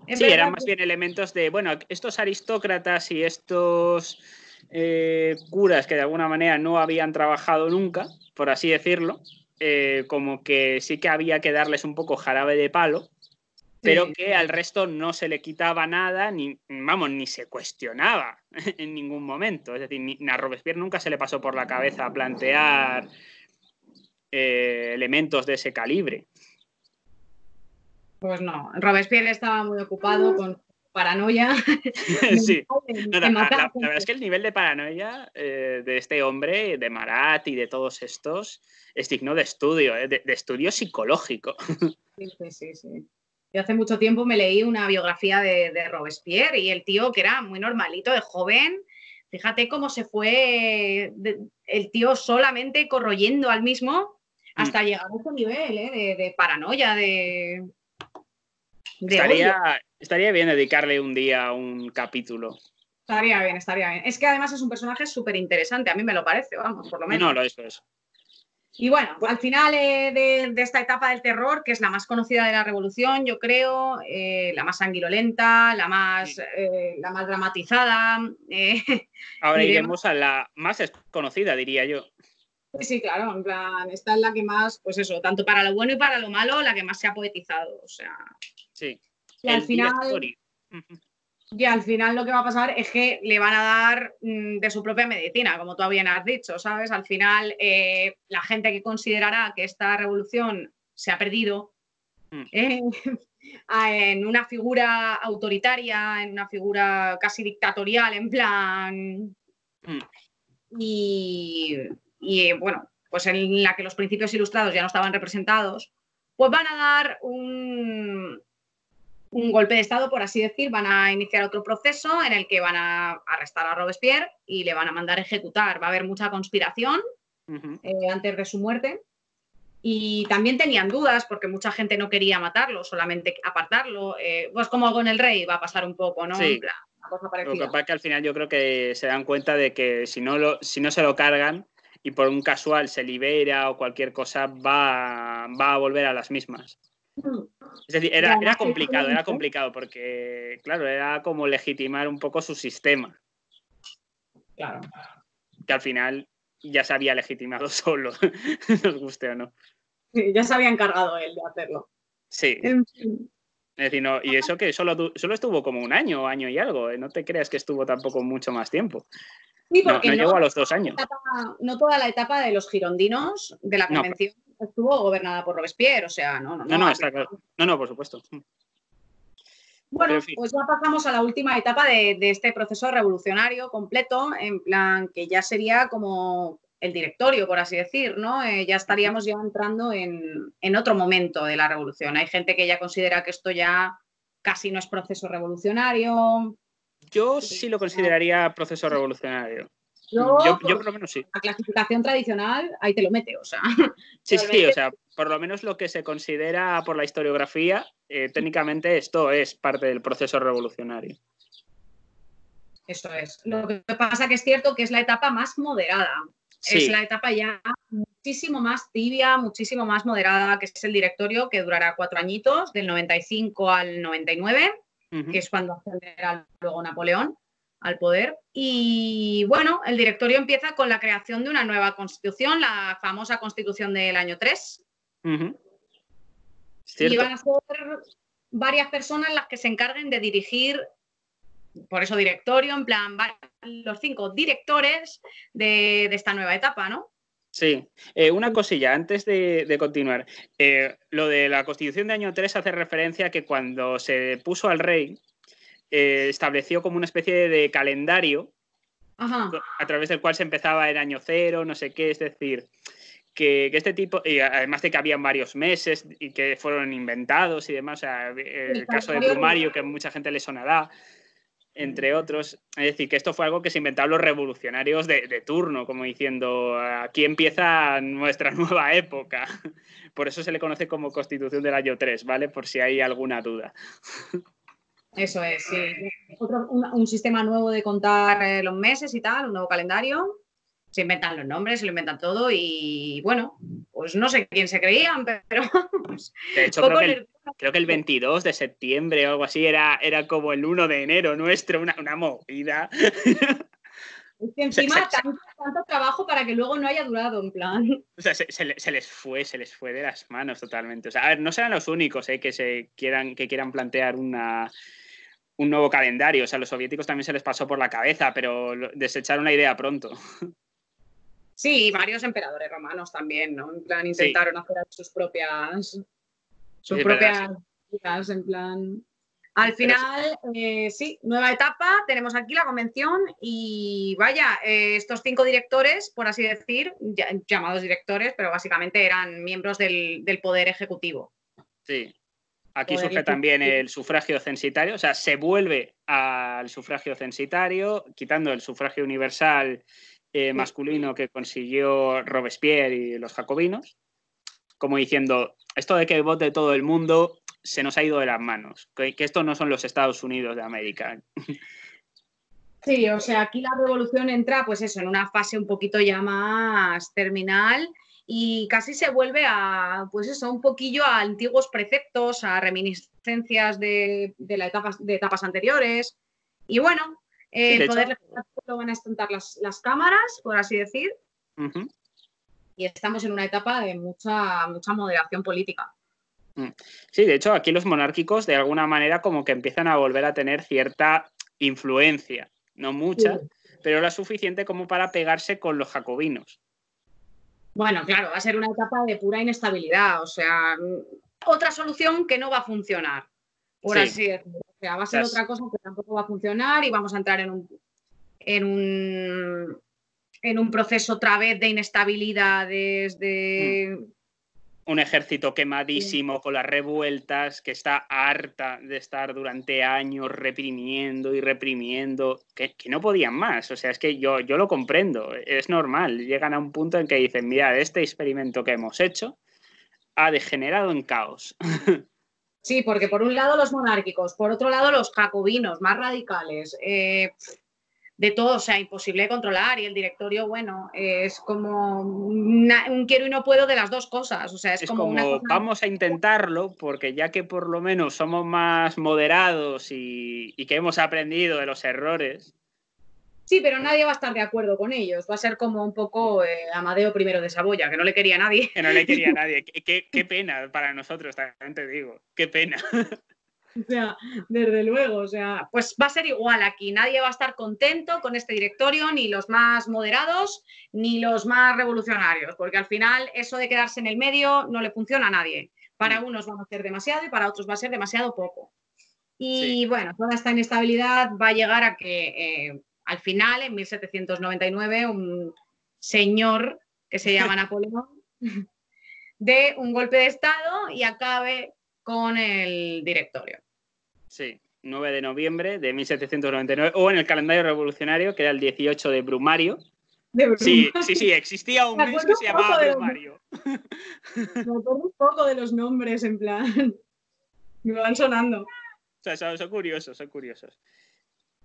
Sí, eran más bien elementos de, bueno, estos aristócratas y estos curas que de alguna manera no habían trabajado nunca, por así decirlo, como que sí que había que darles un poco jarabe de palo, pero que al resto no se le quitaba nada, ni se cuestionaba en ningún momento. Es decir, a Robespierre nunca se le pasó por la cabeza plantear elementos de ese calibre. Pues no, Robespierre estaba muy ocupado con paranoia. Sí, la verdad es que el nivel de paranoia de este hombre, de Marat y de todos estos, es digno de estudio, de estudio psicológico. Sí. Yo hace mucho tiempo me leí una biografía de Robespierre y el tío, que era muy normalito, de joven, fíjate cómo se fue el tío solamente corroyendo al mismo hasta llegar a ese nivel de paranoia, de estaría bien dedicarle un día a un capítulo. Estaría bien. Es que además es un personaje súper interesante, a mí me lo parece, vamos, por lo menos. No, lo es. Y bueno, al final de esta etapa del terror, que es la más conocida de la Revolución, yo creo, la más sanguinolenta, la más dramatizada. Ahora iremos a la más desconocida, diría yo. Sí, claro, en plan, esta es la que más, pues eso, tanto para lo bueno y para lo malo, la que más se ha poetizado, o sea. Sí, y al final lo que va a pasar es que le van a dar de su propia medicina, como tú bien has dicho, ¿sabes? Al final la gente que considerará que esta revolución se ha perdido en una figura autoritaria, en una figura casi dictatorial, en plan... Y bueno, pues en la que los principios ilustrados ya no estaban representados, pues van a dar un golpe de Estado, por así decir, van a iniciar otro proceso en el que van a arrestar a Robespierre y le van a mandar a ejecutar. Va a haber mucha conspiración antes de su muerte. Y también tenían dudas porque mucha gente no quería matarlo, solamente apartarlo. Pues como con el rey va a pasar un poco, ¿no? Sí. Una cosa parecida. Lo que pasa es que al final yo creo que se dan cuenta de que si no se lo cargan y por un casual se libera o cualquier cosa, va a volver a las mismas. Es decir, era complicado porque, claro, era como legitimar un poco su sistema. Claro. Que al final ya se había legitimado solo, nos guste o no. Sí, ya se había encargado él de hacerlo. Sí. Es decir, no, y eso que solo estuvo como un año y algo, no te creas que estuvo tampoco mucho más tiempo. Sí, porque no llegó a los 2 años. No toda la etapa de los girondinos de la convención estuvo gobernada por Robespierre, o sea, no. Está claro. No, por supuesto. Bueno, pues ya pasamos a la última etapa de este proceso revolucionario completo, en plan que ya sería como el directorio, por así decir, ¿no? Ya estaríamos ya entrando en otro momento de la revolución. Hay gente que ya considera que esto ya casi no es proceso revolucionario. Yo sí lo consideraría proceso revolucionario. Yo por lo menos sí. La clasificación tradicional, ahí te lo mete, o sea. Sí, o sea, por lo menos lo que se considera por la historiografía, técnicamente esto es parte del proceso revolucionario. Eso es. Lo que pasa que es cierto que es la etapa más moderada. Sí. Es la etapa ya muchísimo más tibia, muchísimo más moderada, que es el directorio, que durará 4 añitos, del 95 al 99, que es cuando ascenderá luego Napoleón al poder. Y bueno, el directorio empieza con la creación de una nueva constitución, la famosa constitución del año 3. Y van a ser varias personas las que se encarguen de dirigir, por eso directorio, en plan, los 5 directores de esta nueva etapa, ¿no? Sí, una cosilla antes de continuar. Lo de la Constitución de año 3 hace referencia a que cuando se puso al rey, estableció como una especie de calendario a través del cual se empezaba el año 0, no sé qué, es decir, que este tipo, y además de que habían varios meses y que fueron inventados y demás, o sea, el caso de Brumario, que a mucha gente le sonará, entre otros. Es decir, que esto fue algo que se inventaron los revolucionarios de turno, como diciendo, aquí empieza nuestra nueva época. Por eso se le conoce como Constitución del año 3, ¿vale? Por si hay alguna duda. Eso es, sí. Un sistema nuevo de contar los meses y tal, un nuevo calendario. Se inventan los nombres, se lo inventan todo y, bueno, pues no sé quién se creían, pero... De hecho, creo que el 22 de septiembre o algo así era como el 1 de enero nuestro, una movida. Es que encima tanto trabajo para que luego no haya durado, en plan. O sea, se les fue de las manos totalmente. O sea, a ver, no serán los únicos que quieran plantear un nuevo calendario. O sea, a los soviéticos también se les pasó por la cabeza, pero desecharon la idea pronto. Sí, varios emperadores romanos también, ¿no? En plan, intentaron hacer sus propias vidas, en plan... Al final, sí, nueva etapa, tenemos aquí la convención y vaya, estos 5 directores, por así decir, llamados directores, pero básicamente eran miembros del poder ejecutivo. Sí, aquí surge también el sufragio censitario, o sea, se vuelve al sufragio censitario, quitando el sufragio universal masculino que consiguió Robespierre y los jacobinos, como diciendo, esto de que vote todo el mundo se nos ha ido de las manos, que estos no son los Estados Unidos de América. Sí, o sea, aquí la revolución entra, pues eso, en una fase un poquito ya más terminal y casi se vuelve a, pues eso, un poquillo a antiguos preceptos, a reminiscencias de etapas anteriores. Y bueno, el poder legislativo lo van a estentar las cámaras, por así decir. Y estamos en una etapa de mucha moderación política. Sí, de hecho, aquí los monárquicos de alguna manera como que empiezan a volver a tener cierta influencia, no mucha, pero la suficiente como para pegarse con los jacobinos. Bueno, claro, va a ser una etapa de pura inestabilidad, o sea, otra solución que no va a funcionar, por así decirlo. O sea, va a ser otra cosa que tampoco va a funcionar y vamos a entrar en un proceso otra vez de inestabilidades, de... Un ejército quemadísimo con las revueltas, que está harta de estar durante años reprimiendo y reprimiendo, que no podían más. O sea, es que yo lo comprendo, es normal. Llegan a un punto en que dicen, mira, este experimento que hemos hecho ha degenerado en caos. Sí, porque por un lado los monárquicos, por otro lado los jacobinos más radicales, de todo, o sea, imposible de controlar y el directorio, bueno, es como un quiero y no puedo de las dos cosas, o sea, es como una cosa... Vamos a intentarlo porque ya que por lo menos somos más moderados y que hemos aprendido de los errores. Sí, pero nadie va a estar de acuerdo con ellos, va a ser como un poco Amadeo I de Saboya, que no le quería a nadie. Que no le quería a nadie, qué pena para nosotros, también te digo, qué pena. O sea, desde luego, o sea, pues va a ser igual aquí. Nadie va a estar contento con este directorio, ni los más moderados, ni los más revolucionarios, porque al final eso de quedarse en el medio no le funciona a nadie. Para unos van a ser demasiado y para otros va a ser demasiado poco. Y bueno, toda esta inestabilidad va a llegar a que al final, en 1799, un señor que se llama Napoleón dé un golpe de Estado y acabe con el directorio. Sí, 9 de noviembre de 1799, o en el calendario revolucionario, que era el 18 de Brumario. Sí, existía un mes que se llamaba Brumario. Me acuerdo un poco de los nombres, en plan, me van sonando. O sea, son curiosos.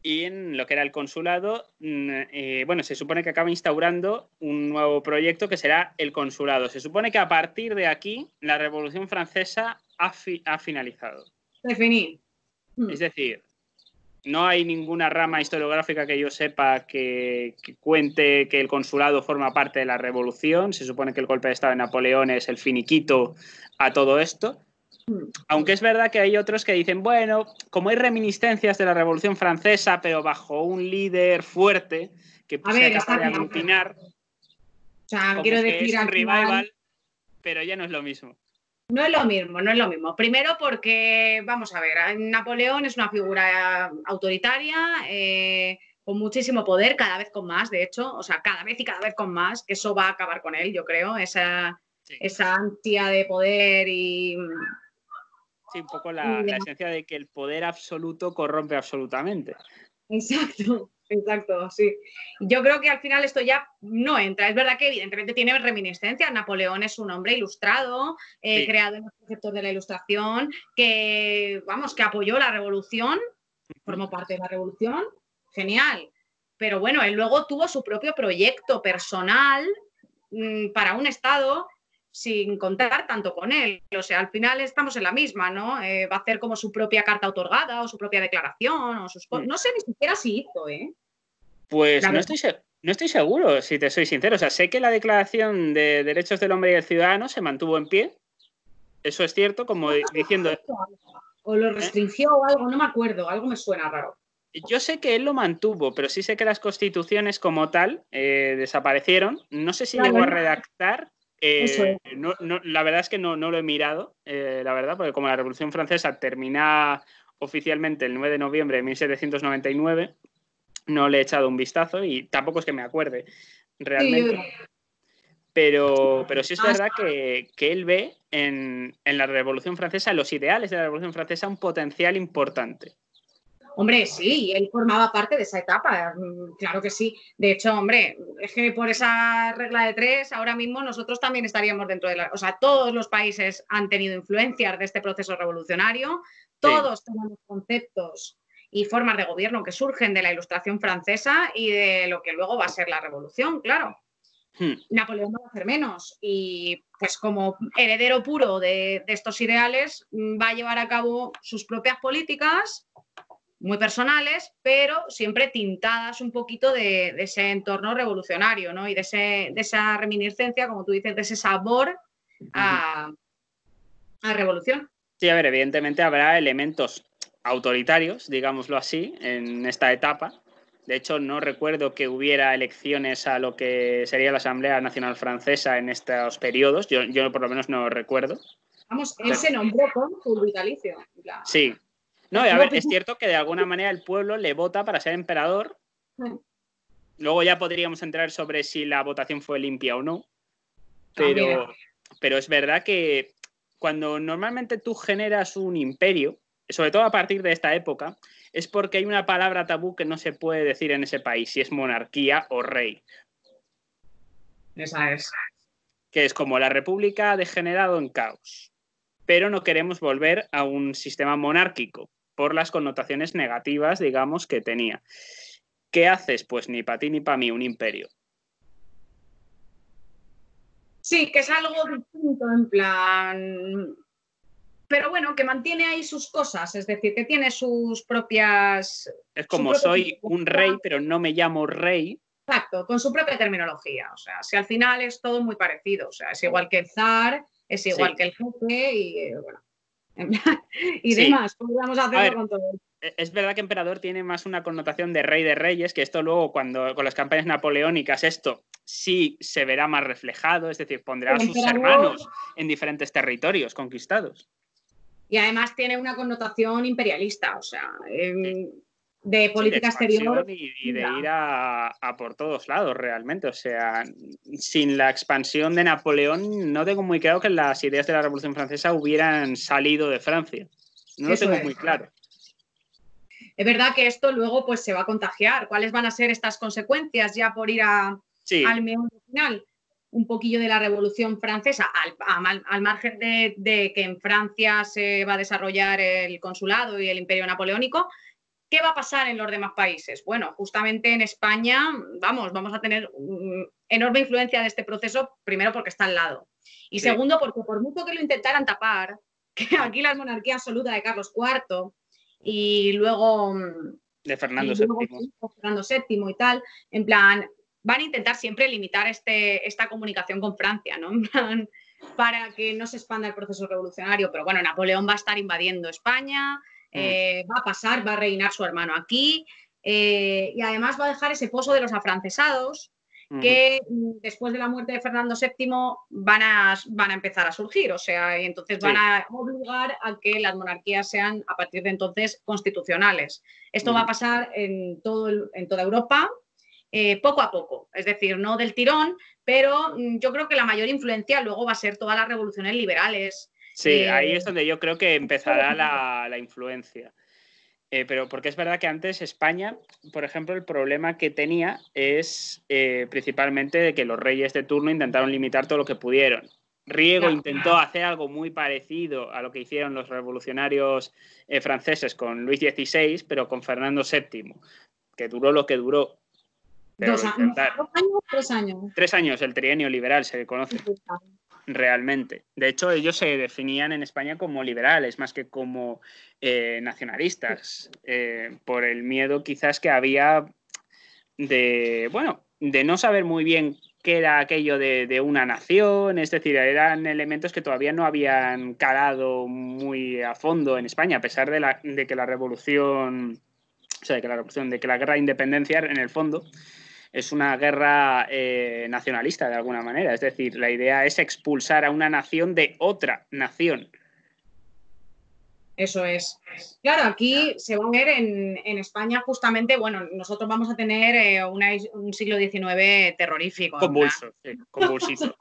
Y en lo que era el consulado, bueno, se supone que acaba instaurando un nuevo proyecto que será el consulado. Se supone que a partir de aquí la Revolución Francesa ha finalizado. Definir. Es decir, no hay ninguna rama historiográfica que yo sepa que cuente que el consulado forma parte de la Revolución. Se supone que el golpe de Estado de Napoleón es el finiquito a todo esto. Aunque es verdad que hay otros que dicen, bueno, como hay reminiscencias de la Revolución Francesa, pero bajo un líder fuerte que A sea ver, capaz está de claro. aglutinar, O sea, como quiero que es decir, un al final revival, pero ya no es lo mismo. no es lo mismo, no es lo mismo. Primero porque, vamos a ver, Napoleón es una figura autoritaria, con muchísimo poder, cada vez con más, de hecho, o sea, cada vez y cada vez con más, que eso va a acabar con él, yo creo, Sí, esa ansia de poder sí, un poco y la de esencia de que el poder absoluto corrompe absolutamente. exacto, exacto, sí. Yo creo que al final esto ya no entra. Es verdad que evidentemente tiene reminiscencias. Napoleón es un hombre ilustrado, Sí. creado en los preceptos de la Ilustración, que, vamos, que apoyó la revolución, formó parte de la revolución, genial. Pero bueno, él luego tuvo su propio proyecto personal para un Estado sin contar tanto con él. O sea, al final estamos en la misma, ¿no? Va a hacer como su propia carta otorgada o su propia declaración o sus... No sé ni siquiera si hizo, ¿eh? Pues La verdad. no estoy seguro, si te soy sincero. O sea, sé que la Declaración de Derechos del Hombre y del Ciudadano se mantuvo en pie. Eso es cierto, como diciendo... O lo ¿eh? restringió o algo, no me acuerdo, algo me suena raro. Yo sé que él lo mantuvo, pero sí sé que las constituciones como tal desaparecieron. No sé si llegó Claro, a redactar. eso es. La verdad es que no lo he mirado, la verdad, porque como la Revolución Francesa termina oficialmente el 9 de noviembre de 1799, no le he echado un vistazo y tampoco es que me acuerde Sí, yo... realmente. Pero sí es verdad que él ve en la Revolución Francesa, en los ideales de la Revolución Francesa, un potencial importante. Hombre, sí, él formaba parte de esa etapa, claro que sí. De hecho, hombre, es que por esa regla de tres, ahora mismo nosotros también estaríamos dentro de la... O sea, todos los países han tenido influencias de este proceso revolucionario, Sí. todos tenemos conceptos y formas de gobierno que surgen de la Ilustración francesa y de lo que luego va a ser la revolución, claro. Napoleón no va a hacer menos y pues como heredero puro de estos ideales va a llevar a cabo sus propias políticas muy personales, pero siempre tintadas un poquito de ese entorno revolucionario, ¿no? Y de esa reminiscencia, como tú dices, de ese sabor a revolución. Sí, a ver, evidentemente habrá elementos autoritarios, digámoslo así, en esta etapa. De hecho, no recuerdo que hubiera elecciones a lo que sería la Asamblea Nacional Francesa en estos periodos. Yo por lo menos no recuerdo. Vamos, él se nombró con su vitalicio. Sí. No, a ver, es cierto que de alguna manera el pueblo le vota para ser emperador. Luego ya podríamos entrar sobre si la votación fue limpia o no. Pero es verdad que cuando normalmente tú generas un imperio, sobre todo a partir de esta época, es porque hay una palabra tabú que no se puede decir en ese país, si es monarquía o rey. Esa es. Que es como la república ha degenerado en caos, pero no queremos volver a un sistema monárquico por las connotaciones negativas, digamos, que tenía. ¿Qué haces? Pues ni para ti ni para mí, un imperio. Sí, que es algo distinto, en plan. Pero bueno, que mantiene ahí sus cosas, es decir, que tiene sus propias. Es Su como propia soy un rey, pero no me llamo rey. exacto, con su propia terminología. O sea, si al final es todo muy parecido. O sea, es igual que el zar, es igual Sí, que el jefe y bueno. Y sí. demás. Podríamos A hacerlo ver, con todo. es verdad que emperador tiene más una connotación de rey de reyes, que esto luego con las campañas napoleónicas esto sí se verá más reflejado, es decir, pondrá El a sus emperador. hermanos en diferentes territorios conquistados. Y además tiene una connotación imperialista, o sea, Sí, de sí, de política exterior. expansión y de ir a por todos lados realmente. O sea, sin la expansión de Napoleón no tengo muy claro que las ideas de la Revolución Francesa hubieran salido de Francia. No lo Eso tengo es. muy claro. Es verdad que esto luego pues se va a contagiar. ¿Cuáles van a ser estas consecuencias ya por ir Sí, al meollo final? Un poquillo de la Revolución Francesa, al margen de que en Francia se va a desarrollar el consulado y el imperio napoleónico. ¿Qué va a pasar en los demás países? Bueno, justamente en España vamos a tener enorme influencia de este proceso, primero porque está al lado. Y sí. segundo, porque por mucho que lo intentaran tapar, que aquí la monarquía absoluta de Carlos IV y luego, De Fernando VII. Fernando VII y tal, en plan, van a intentar siempre limitar esta comunicación con Francia, ¿no? En plan, para que no se expanda el proceso revolucionario. Pero bueno, Napoleón va a estar invadiendo España, va a pasar, va a reinar su hermano aquí, y además va a dejar ese pozo de los afrancesados que después de la muerte de Fernando VII van a empezar a surgir, o sea, y entonces van a obligar a que las monarquías sean a partir de entonces constitucionales. Esto va a pasar en toda Europa, poco a poco, es decir, no del tirón, pero yo creo que la mayor influencia luego va a ser todas las revoluciones liberales. Sí, ahí es donde yo creo que empezará la influencia. Pero porque es verdad que antes España, por ejemplo, el problema que tenía es principalmente de que los reyes de turno intentaron limitar todo lo que pudieron. Riego intentó hacer algo muy parecido a lo que hicieron los revolucionarios franceses con Luis XVI, pero con Fernando VII, que duró lo que duró. Pero 2 años, 3 años. 3 años, el trienio liberal se conoce. Realmente. De hecho, ellos se definían en España como liberales, más que como nacionalistas, por el miedo quizás que había de no saber muy bien qué era aquello de una nación, es decir, eran elementos que todavía no habían calado muy a fondo en España, a pesar de que la revolución, o sea, de que la guerra de independencia, en el fondo, es una guerra nacionalista de alguna manera. Es decir, la idea es expulsar a una nación de otra nación. Eso es. Claro, aquí se va a ver en España justamente, bueno, nosotros vamos a tener un siglo XIX terrorífico. Convulso, sí, convulsito.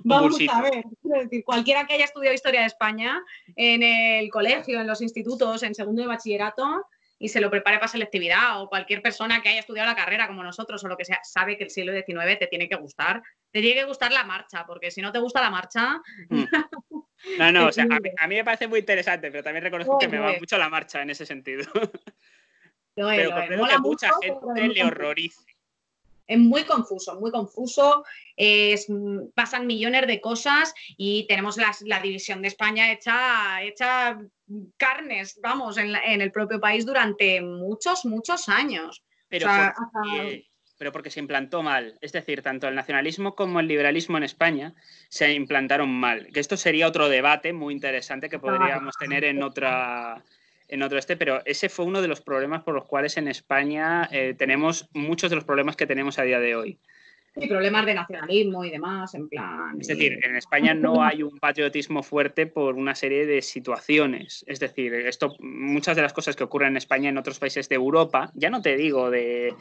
Vamos a ver, es decir, cualquiera que haya estudiado historia de España en el colegio, en los institutos, en segundo de bachillerato, y se lo prepare para selectividad, o cualquier persona que haya estudiado la carrera como nosotros o lo que sea, sabe que el siglo XIX te tiene que gustar. Te tiene que gustar la marcha, porque si no te gusta la marcha... No, o sea, a mí me parece muy interesante, pero también reconozco que me va mucho la marcha en ese sentido. Pero comprendo que mucha gente le horrorice. Es muy confuso, pasan millones de cosas y tenemos la división de España hecha carnes, vamos, en el propio país durante muchos años. Pero, pero porque se implantó mal. Es decir, tanto el nacionalismo como el liberalismo en España se implantaron mal. Que esto sería otro debate muy interesante que podríamos tener en otro pero ese fue uno de los problemas por los cuales en España tenemos muchos de los problemas que tenemos a día de hoy. Sí, problemas de nacionalismo y demás, en plan... Es decir, en España no hay un patriotismo fuerte por una serie de situaciones. Es decir, muchas de las cosas que ocurren en España en otros países de Europa, ya no te digo de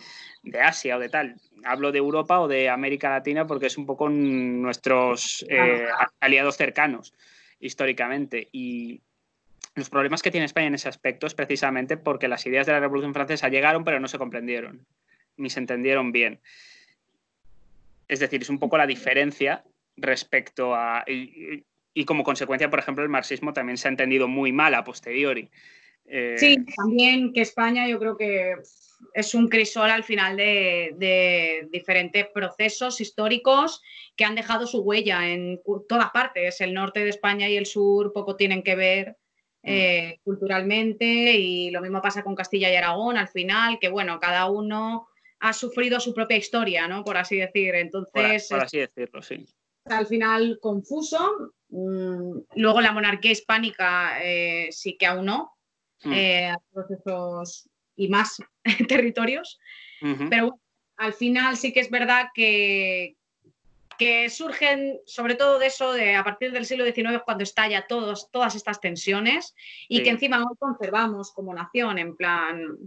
Asia o de tal, hablo de Europa o de América Latina porque es un poco nuestros aliados cercanos históricamente. Y los problemas que tiene España en ese aspecto es precisamente porque las ideas de la Revolución Francesa llegaron pero no se comprendieron, ni se entendieron bien. Es decir, es un poco la diferencia respecto a... Y como consecuencia, por ejemplo, el marxismo también se ha entendido muy mal a posteriori. Sí, también que España yo creo que es un crisol al final de diferentes procesos históricos que han dejado su huella en todas partes. El norte de España y el sur poco tienen que ver culturalmente, y lo mismo pasa con Castilla y Aragón al final, que bueno, cada uno ha sufrido su propia historia, ¿no? Por así decir. Entonces, por así decirlo, sí. Al final confuso. Luego la monarquía hispánica sí que aunó procesos y más territorios. Pero bueno, al final sí que es verdad que surgen, sobre todo de eso, a partir del siglo XIX, cuando estalla todas estas tensiones, y que encima hoy conservamos como nación, en plan,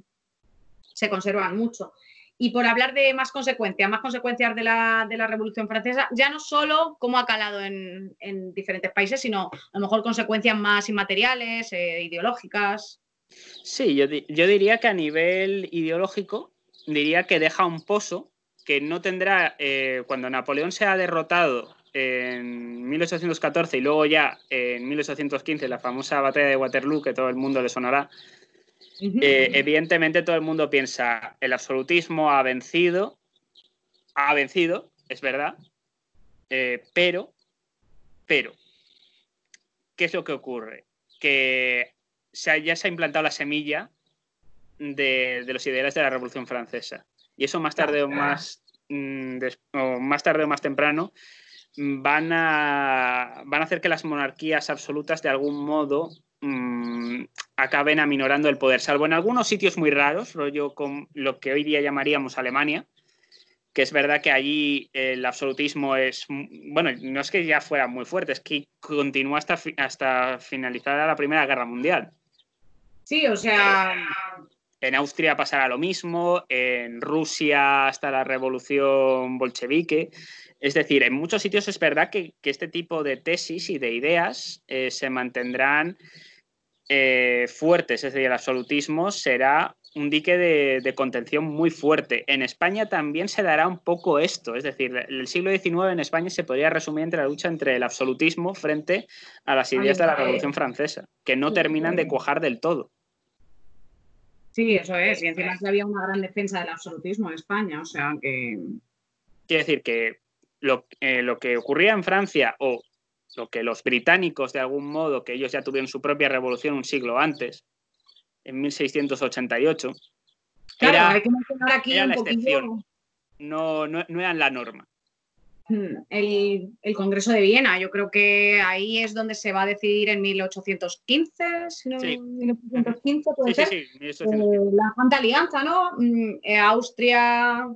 se conservan mucho. Y por hablar de más consecuencias de la Revolución Francesa, ya no solo cómo ha calado en diferentes países, sino a lo mejor consecuencias más inmateriales, ideológicas. Sí, yo diría que a nivel ideológico, diría que deja un pozo que no tendrá, cuando Napoleón sea derrotado en 1814 y luego ya en 1815, la famosa batalla de Waterloo, que todo el mundo le sonará, evidentemente todo el mundo piensa, el absolutismo ha vencido, es verdad, pero, ¿qué es lo que ocurre? Que ya se ha implantado la semilla de los ideales de la Revolución Francesa. Y eso más tarde o más temprano van a hacer que las monarquías absolutas de algún modo acaben aminorando el poder, salvo en algunos sitios muy raros, rollo con lo que hoy día llamaríamos Alemania, que es verdad que allí el absolutismo es, bueno, no es que ya fuera muy fuerte, es que continúa hasta finalizada la Primera Guerra Mundial. Sí, o sea... En Austria pasará lo mismo, en Rusia hasta la revolución bolchevique. Es decir, en muchos sitios es verdad que este tipo de tesis y de ideas se mantendrán fuertes. Es decir, el absolutismo será un dique de contención muy fuerte. En España también se dará un poco esto. Es decir, el siglo XIX en España se podría resumir entre la lucha entre el absolutismo frente a las ideas de la Revolución Francesa, que no terminan de cuajar del todo. Sí, eso es. Y encima que había una gran defensa del absolutismo en España, o sea que... Quiere decir que lo que ocurría en Francia o lo que los británicos, de algún modo, que ellos ya tuvieron su propia revolución un siglo antes, en 1688, claro, hay que mencionar aquí era un la poquillo... excepción, no eran la norma. El Congreso de Viena, yo creo que ahí es donde se va a decidir en 1815, si no, Sí. 1815 puede ser, Sí, 1815. La Santa Alianza, ¿no? Austria,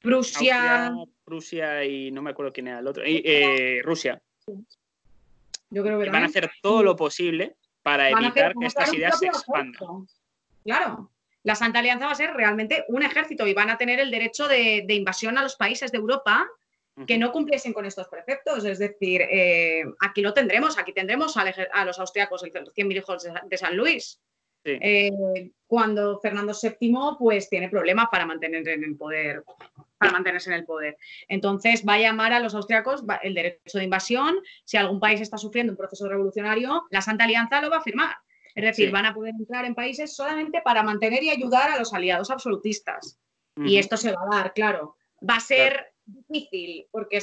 Prusia... Prusia y no me acuerdo quién era el otro, Rusia. Yo creo que Van a también. hacer todo lo posible para evitar que estas ideas se expandan. Claro, la Santa Alianza va a ser realmente un ejército y van a tener el derecho de invasión a los países de Europa que no cumpliesen con estos preceptos. Es decir, aquí lo tendremos, aquí tendremos a los austriacos, el 100.000 hijos de San Luis. Sí. Cuando Fernando VII pues tiene problemas para mantenerse en el poder. Entonces va a llamar a los austriacos el derecho de invasión. Si algún país está sufriendo un proceso revolucionario, la Santa Alianza lo va a firmar. Es decir, van a poder entrar en países solamente para mantener y ayudar a los aliados absolutistas. Y esto se va a dar, claro. Va a ser difícil porque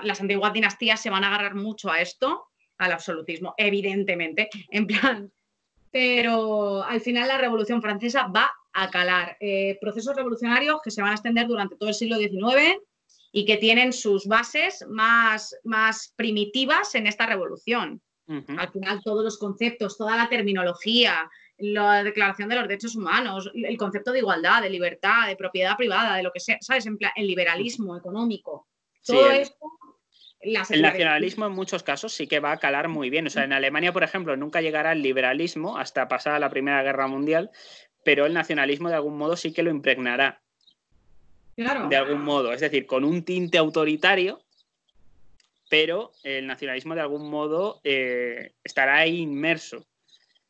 las antiguas dinastías se van a agarrar mucho a esto, al absolutismo, evidentemente, en plan. Pero al final la Revolución Francesa va a calar. Procesos revolucionarios que se van a extender durante todo el siglo XIX y que tienen sus bases más primitivas en esta revolución. Al final todos los conceptos, toda la terminología, la Declaración de los Derechos Humanos, el concepto de igualdad, de libertad, de propiedad privada, de lo que sea, ¿sabes? En plan, el liberalismo económico. Todo esto... El nacionalismo en muchos casos sí que va a calar muy bien. O sea, en Alemania, por ejemplo, nunca llegará el liberalismo hasta pasada la Primera Guerra Mundial, pero el nacionalismo de algún modo sí que lo impregnará. Claro. De algún modo. Es decir, con un tinte autoritario, pero el nacionalismo de algún modo estará ahí inmerso.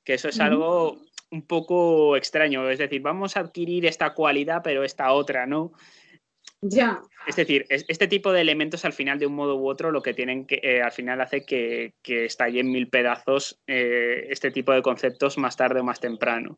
Que eso es algo un poco extraño. Es decir, vamos a adquirir esta cualidad, pero esta otra no. Ya. Es decir, este tipo de elementos al final de un modo u otro lo que tienen que al final hace que estalle en mil pedazos este tipo de conceptos más tarde o más temprano.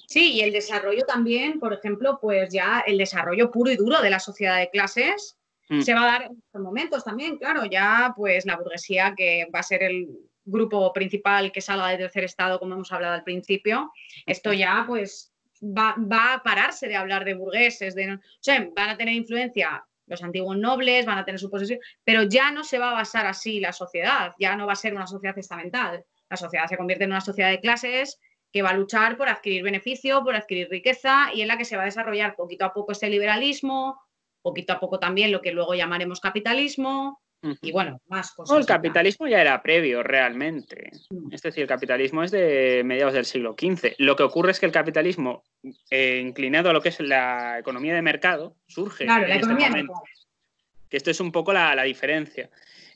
Sí, y el desarrollo también, por ejemplo, pues ya el desarrollo puro y duro de la sociedad de clases se va a dar en estos momentos también, claro, ya pues la burguesía que va a ser el grupo principal que salga del tercer estado, como hemos hablado al principio, esto ya pues va a pararse de hablar de burgueses, o sea, van a tener influencia los antiguos nobles, van a tener su posesión, pero ya no se va a basar así la sociedad, ya no va a ser una sociedad estamental, la sociedad se convierte en una sociedad de clases que va a luchar por adquirir beneficio, por adquirir riqueza y en la que se va a desarrollar poquito a poco este liberalismo, poquito a poco también lo que luego llamaremos capitalismo y bueno, más cosas. No, el capitalismo ya era previo realmente. Es decir, el capitalismo es de mediados del siglo XV. Lo que ocurre es que el capitalismo, inclinado a lo que es la economía de mercado, surge en este momento. Que esto es un poco la diferencia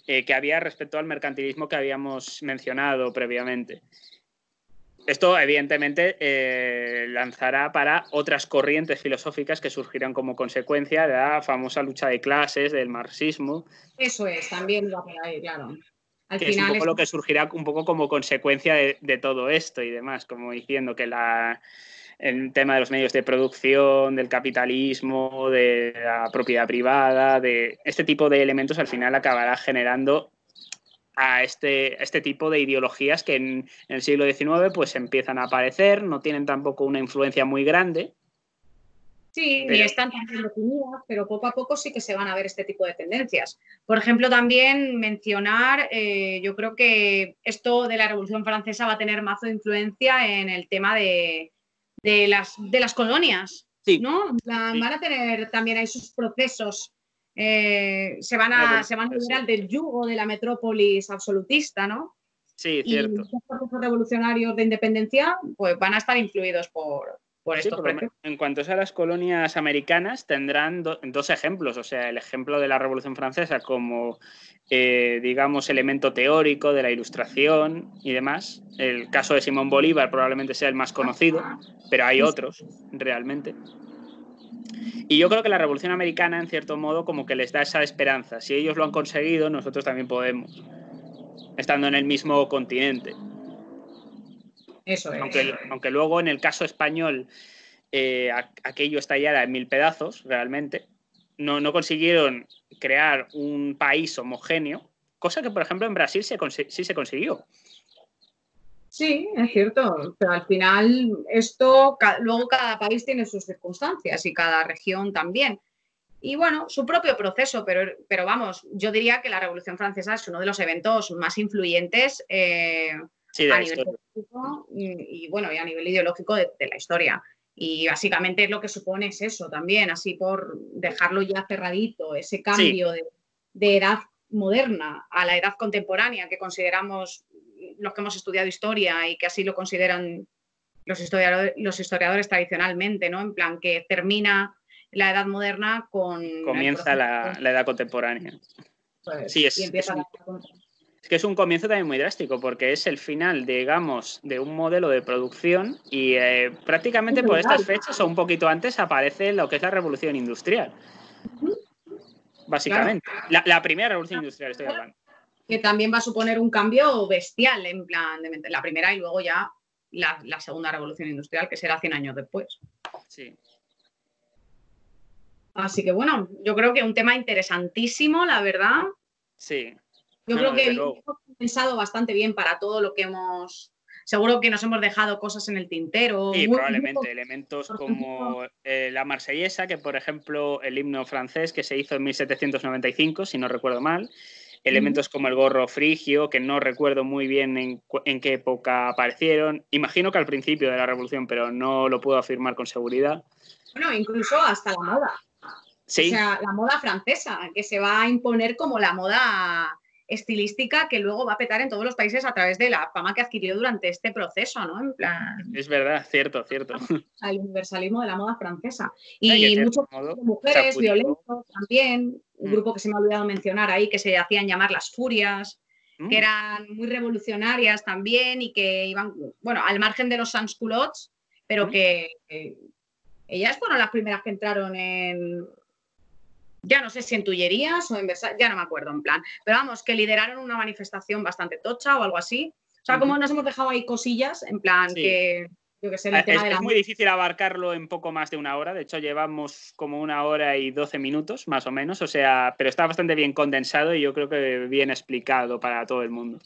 que había respecto al mercantilismo que habíamos mencionado previamente. Esto, evidentemente, lanzará para otras corrientes filosóficas que surgirán como consecuencia de la famosa lucha de clases, del marxismo. Eso es, también va por ahí, claro. Al que final es un poco lo que surgirá un poco como consecuencia de todo esto y demás, como diciendo que el tema de los medios de producción, del capitalismo, de la propiedad privada, de este tipo de elementos al final acabará generando a este tipo de ideologías que en el siglo XIX pues empiezan a aparecer, no tienen tampoco una influencia muy grande, Sí, ni Pero están tan bien definidas, pero poco a poco sí que se van a ver este tipo de tendencias. Por ejemplo, también mencionar, yo creo que esto de la Revolución Francesa va a tener mazo de influencia en el tema de las colonias, sí, ¿no? sí, Van a tener también ahí sus procesos, se van a sí, liberar del yugo de la metrópolis absolutista, ¿no? sí, Y cierto. los procesos revolucionarios de independencia pues van a estar influidos por Sí, estos procesos. en cuanto a las colonias americanas, tendrán dos ejemplos. O sea, el ejemplo de la Revolución Francesa como, digamos, elemento teórico de la Ilustración y demás. El caso de Simón Bolívar probablemente sea el más conocido, pero hay otros, realmente. Y yo creo que la Revolución Americana, en cierto modo, como que les da esa esperanza. Si ellos lo han conseguido, nosotros también podemos, estando en el mismo continente. Eso es. Aunque luego, en el caso español, aquello estallara en mil pedazos, realmente. No consiguieron crear un país homogéneo, cosa que, por ejemplo, en Brasil sí se consiguió. Sí, es cierto, pero al final esto, luego cada país tiene sus circunstancias y cada región también. Y bueno, su propio proceso, pero vamos, yo diría que la Revolución Francesa es uno de los eventos más influyentes Sí, de a la nivel historia. político bueno, y a nivel ideológico de la historia. Y básicamente lo que supone es eso también, así por dejarlo ya cerradito, ese Sí, cambio de edad moderna a la edad contemporánea que consideramos los que hemos estudiado historia y que así lo consideran los historiadores tradicionalmente, ¿no? En plan, que termina la edad moderna con el comienza proceso la edad contemporánea. Sí, y empieza la... es que es un comienzo también muy drástico, porque es el final, digamos, de un modelo de producción y prácticamente por estas fechas o un poquito antes aparece lo que es la revolución industrial, Claro, básicamente. La primera revolución industrial estoy hablando. que también va a suponer un cambio bestial, en plan, de la primera y luego ya la segunda revolución industrial, que será 100 años después. Sí. Así que bueno, yo creo que un tema interesantísimo, la verdad. Sí, Yo no, no, creo que desde hemos luego. pensado bastante bien para todo lo que hemos... Seguro que nos hemos dejado cosas en el tintero. Sí, Muy, probablemente elementos por ejemplo, como la marsellesa, que por ejemplo el himno francés que se hizo en 1795, si no recuerdo mal, elementos como el gorro frigio, que no recuerdo muy bien en qué época aparecieron, imagino que al principio de la revolución, pero no lo puedo afirmar con seguridad. bueno, incluso hasta la moda. O Sí, sea, la moda francesa, que se va a imponer como la moda estilística que luego va a petar en todos los países a través de la fama que adquirió durante este proceso, ¿no? En plan, es verdad, cierto, cierto. el universalismo de la moda francesa. No, y que en Y cierto muchos modo mujeres sacudió. violentos también, un grupo que se me ha olvidado mencionar ahí, que se hacían llamar las Furias, que Mm, eran muy revolucionarias también y que iban, bueno, al margen de los sans-culottes, pero mm. que ellas fueron las primeras que entraron en, ya no sé si en Tullerías o en Versalles, ya no me acuerdo en plan, pero vamos, que lideraron una manifestación bastante tocha o algo así. O sea, como nos hemos dejado ahí cosillas, en plan Sí, que, yo que sé, en el tema de la... es muy difícil abarcarlo en poco más de una hora. De hecho, llevamos como 1 hora y 12 minutos, más o menos. O sea, pero está bastante bien condensado y yo creo que bien explicado para todo el mundo.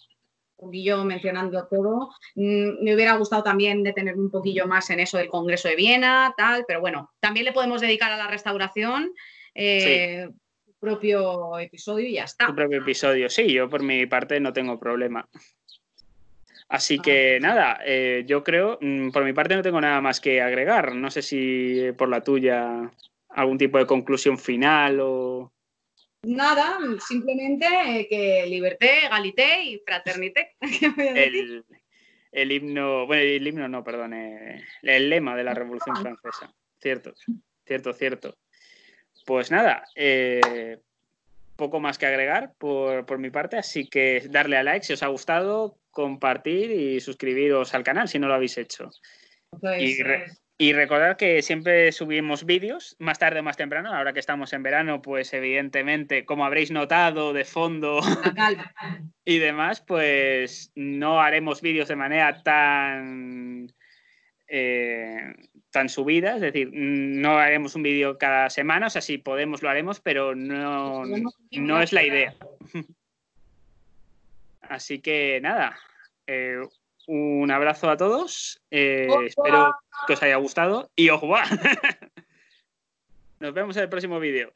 Un poquillo mencionando todo. Me hubiera gustado también detenerme un poquillo más en eso del Congreso de Viena, tal, pero bueno, también le podemos dedicar a la restauración Sí, su propio episodio y ya tu está. propio episodio. Sí, yo por mi parte no tengo problema. Así Ah, que nada, yo creo, por mi parte no tengo nada más que agregar. No sé si por la tuya algún tipo de conclusión final o... nada, simplemente que liberté, égalité y fraternité. ¿Qué voy a decir? El, el himno, bueno, el himno no, perdón, el lema de la Revolución Francesa. Cierto, cierto, cierto. Pues nada, poco más que agregar por mi parte, así que darle a like si os ha gustado, compartir y suscribiros al canal si no lo habéis hecho. Y, Pues, y recordad que siempre subimos vídeos, más tarde o más temprano, ahora que estamos en verano, pues evidentemente, como habréis notado de fondo la calma. y demás, pues no haremos vídeos de manera tan subida, es decir, no haremos un vídeo cada semana, o sea, si podemos lo haremos, pero no es la idea. Así que nada, un abrazo a todos, espero que os haya gustado y ¡ojo! Nos vemos en el próximo vídeo.